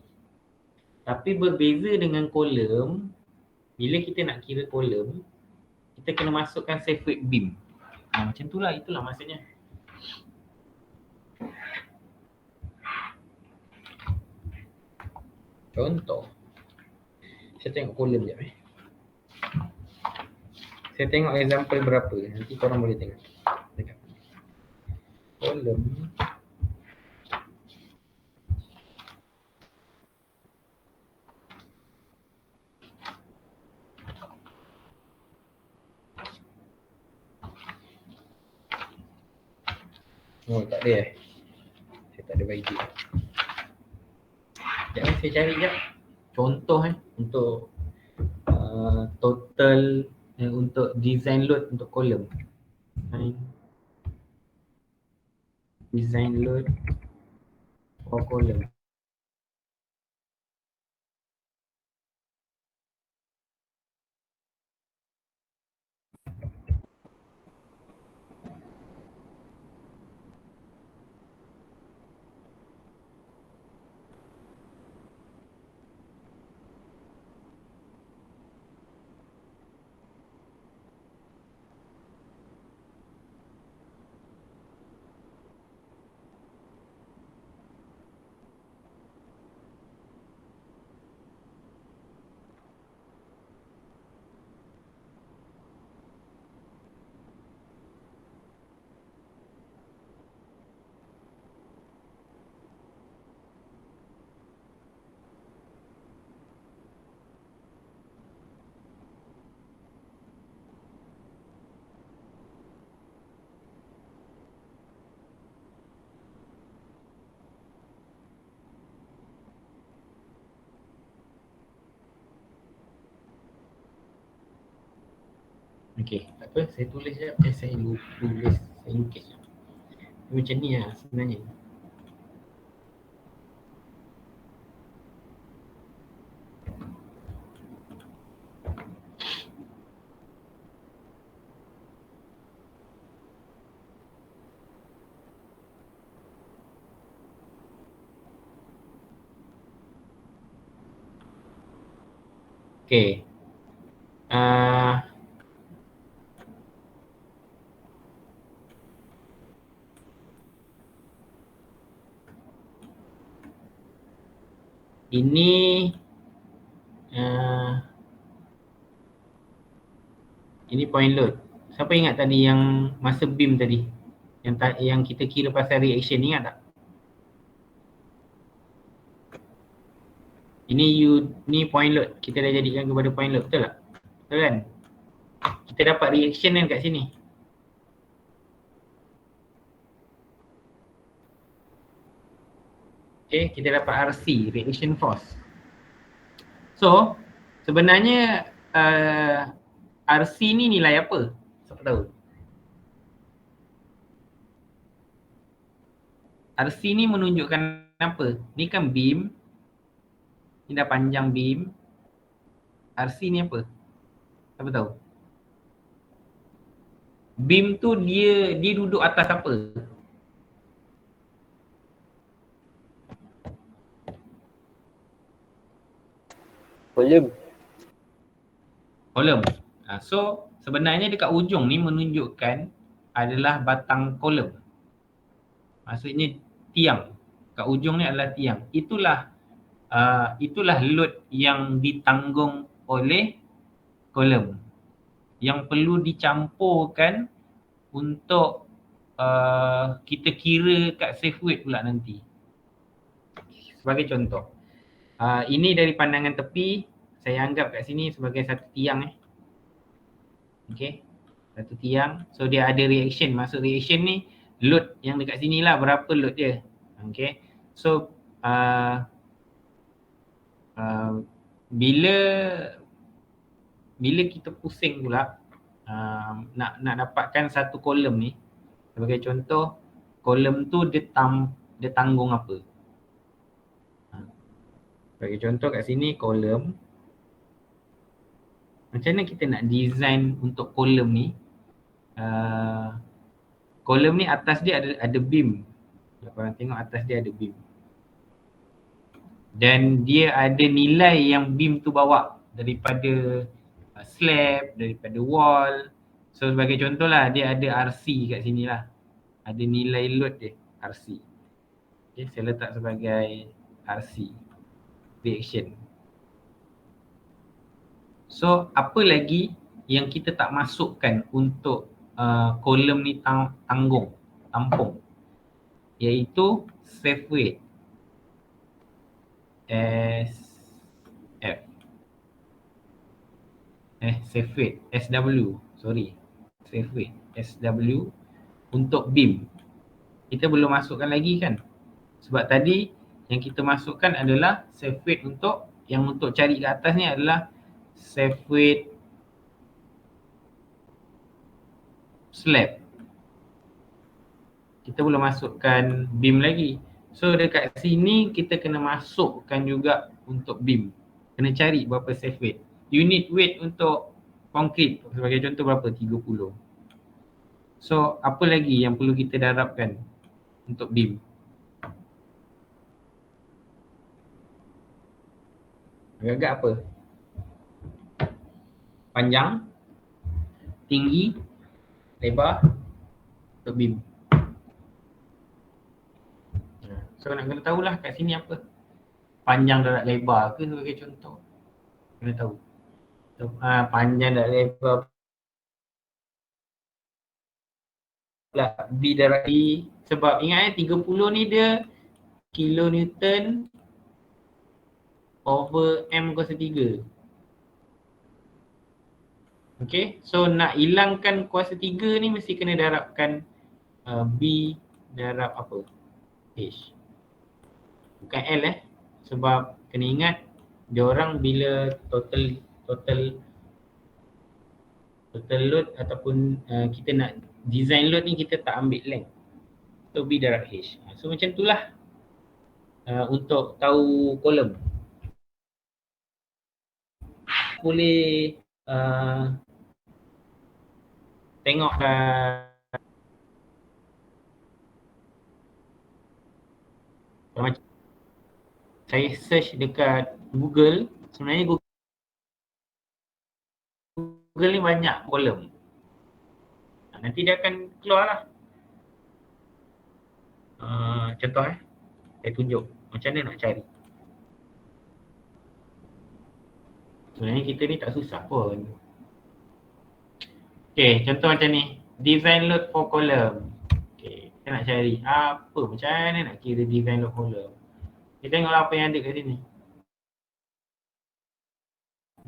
Tapi berbeza dengan kolom, bila kita nak kira kolom, kita kena masukkan safe weight beam. Macam itulah, itulah maksudnya. Contoh. Saya tengok kolom sekejap Saya tengok example berapa. Nanti korang boleh tengok. Kolom. Oh, tak ada Saya tak ada bagi dia. Sekejap saya cari sekejap. Contoh untuk total untuk design load untuk kolom. Design load for column. Okey, tak apa, saya tulis je. Saya tulis, saya lukis je. Macam ni lah sebenarnya. Okey. Ini point load. Siapa ingat tadi yang masa beam tadi? Yang kita kira pasal reaction, ingat tak? Ni point load. Kita dah jadikan kepada point load, betul tak? Betul kan? Kita dapat reaction kan kat sini. Okay, kita dapat RC, reaction force. So, sebenarnya RC ni nilai apa? Siapa tahu? RC ni menunjukkan apa? Ni kan beam. Ni dah panjang beam. RC ni apa? Siapa tahu? Beam tu dia duduk atas apa? Kolom. So sebenarnya dekat ujung ni menunjukkan adalah batang kolom. Maksudnya tiang. Kat ujung ni adalah tiang. Itulah load yang ditanggung oleh kolom. Yang perlu dicampurkan untuk kita kira kat safe weight pula nanti. Sebagai contoh. Ini dari pandangan tepi, saya anggap kat sini sebagai satu tiang Okay, satu tiang. So dia ada reaction. Maksud reaction ni load yang dekat sini lah, berapa load dia. Okay, so bila kita pusing pula nak dapatkan satu kolom ni, sebagai contoh, kolom tu dia tanggung apa? Sebagai contoh kat sini kolom. Macam mana kita nak design untuk kolom ni? Kolom ni atas dia ada beam. Kalau korang tengok atas dia ada beam. Dan dia ada nilai yang beam tu bawa daripada slab, daripada wall. So sebagai contoh lah, dia ada RC kat sini lah. Ada nilai load dia, RC. Okay, saya letak sebagai RC. Reaction. So apa lagi yang kita tak masukkan untuk kolom ni tampung, iaitu safe weight. Safe weight, SW, sorry. Safe weight, SW untuk beam. Kita belum masukkan lagi kan? Sebab tadi yang kita masukkan adalah safe weight untuk cari ke atas ni adalah safe weight slab. Kita belum masukkan beam lagi. So dekat sini kita kena masukkan juga untuk beam. Kena cari berapa safe weight. Unit weight untuk konkrit sebagai contoh berapa? 30. So apa lagi yang perlu kita darabkan untuk beam? Agak-agak apa? Panjang, tinggi, lebar untuk beam. So nak kena tahulah kat sini apa. Panjang darab lebar ke sebagai contoh. Kena tahu. So, panjang darab lebar pula B darab E. Sebab ingat 30 ni dia kilonewton over M kuasa 3. Okay, so nak hilangkan kuasa 3 ni mesti kena darabkan B darab apa? H. Bukan L sebab kena ingat dia orang bila total load ataupun kita nak design load ni kita tak ambil length. So B darab H. So macam itulah untuk tahu kolom. Boleh tengok macam saya search dekat Google, sebenarnya Google ni banyak kolom. Nanti dia akan keluar lah. Contoh saya tunjuk macam mana nak cari. Sebenarnya kita ni tak susah pun. Okay, contoh macam ni. Design load for column. Okay, kita nak cari apa, macam mana nak kira design load column. Kita tengoklah apa yang ada kat sini.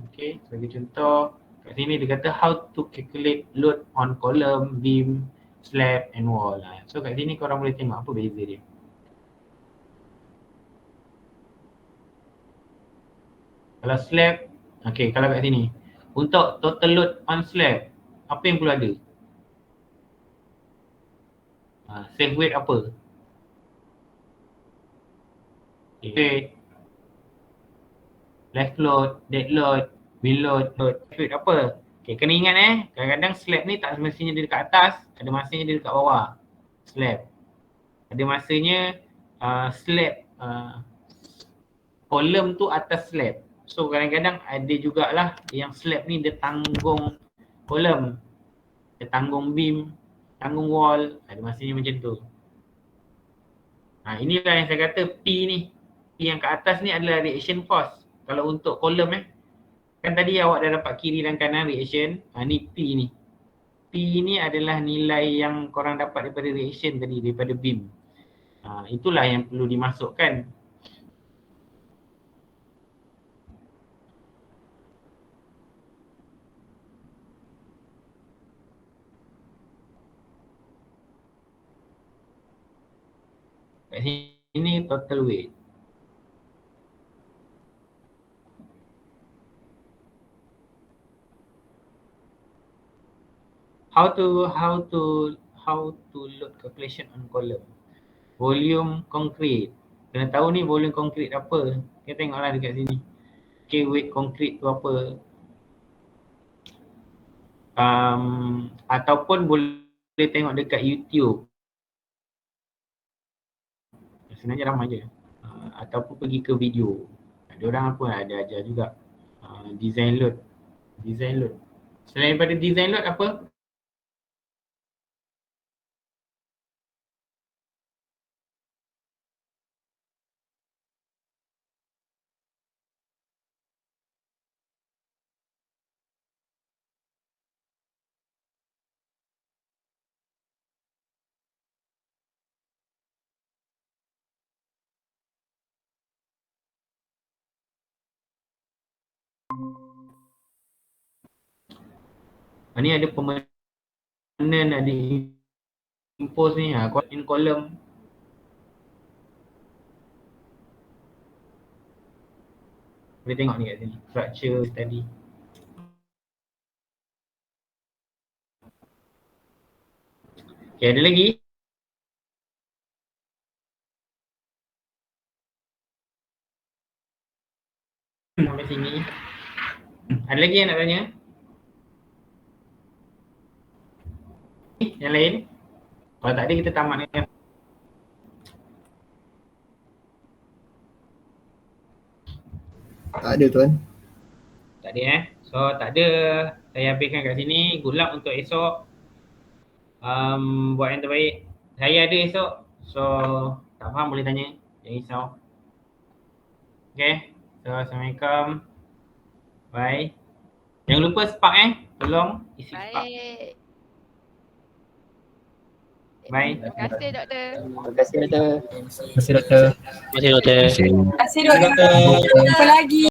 Okay, sebagai contoh kat sini dia kata how to calculate load on column, beam, slab and wall. So kat sini korang boleh tengok apa beza dia. Kalau slab, okay, kalau kat sini untuk total load on slab, apa yang perlu ada? Self weight apa? Okay. Left load, dead load, wheel load, weight apa? Okay, kena ingat kadang-kadang slab ni tak semestinya dia dekat atas, ada masanya dia dekat bawah. Slab. Ada masanya slab column tu atas slab. So kadang-kadang ada jugalah yang slab ni dia tanggung column, dia tanggung beam, tanggung wall, ada masanya macam tu. Inilah yang saya kata P ni. P yang ke atas ni adalah reaction force. Kalau untuk column kan tadi awak dah dapat kiri dan kanan reaction, ni P ni. P ni adalah nilai yang korang dapat daripada reaction tadi, daripada beam. Itulah yang perlu dimasukkan. Kat sini total weight. How to load calculation on column. Volume concrete. Kena tahu ni volume concrete apa. Kita tengoklah dekat sini. Okay, weight concrete tu apa. Ataupun boleh tengok dekat YouTube. Sebenarnya ramai je. Ataupun pergi ke video. Ada orang apa ada ajar juga. Design load. Selain daripada design load apa? Ni ada permanent, ada impose ni, in column. Boleh tengok ni kat sini, structure tadi. Okay, ada lagi? Sampai sini. Ada lagi yang nak tanya? Yang lain? Kalau tak ada kita tamat kan? Tak ada tuan. Tak ada So tak ada. Saya habiskan kat sini. Good luck untuk esok. Buat yang terbaik. Saya ada esok. So tak faham boleh tanya. Jangan risau. Okay. So Assalamualaikum. Bye. Jangan lupa spark tolong isi spark. Bye. Terima kasih doktor. Terima kasih doktor. Terima kasih doktor. Terima kasih doktor. Terima kasih doktor. Jumpa lagi.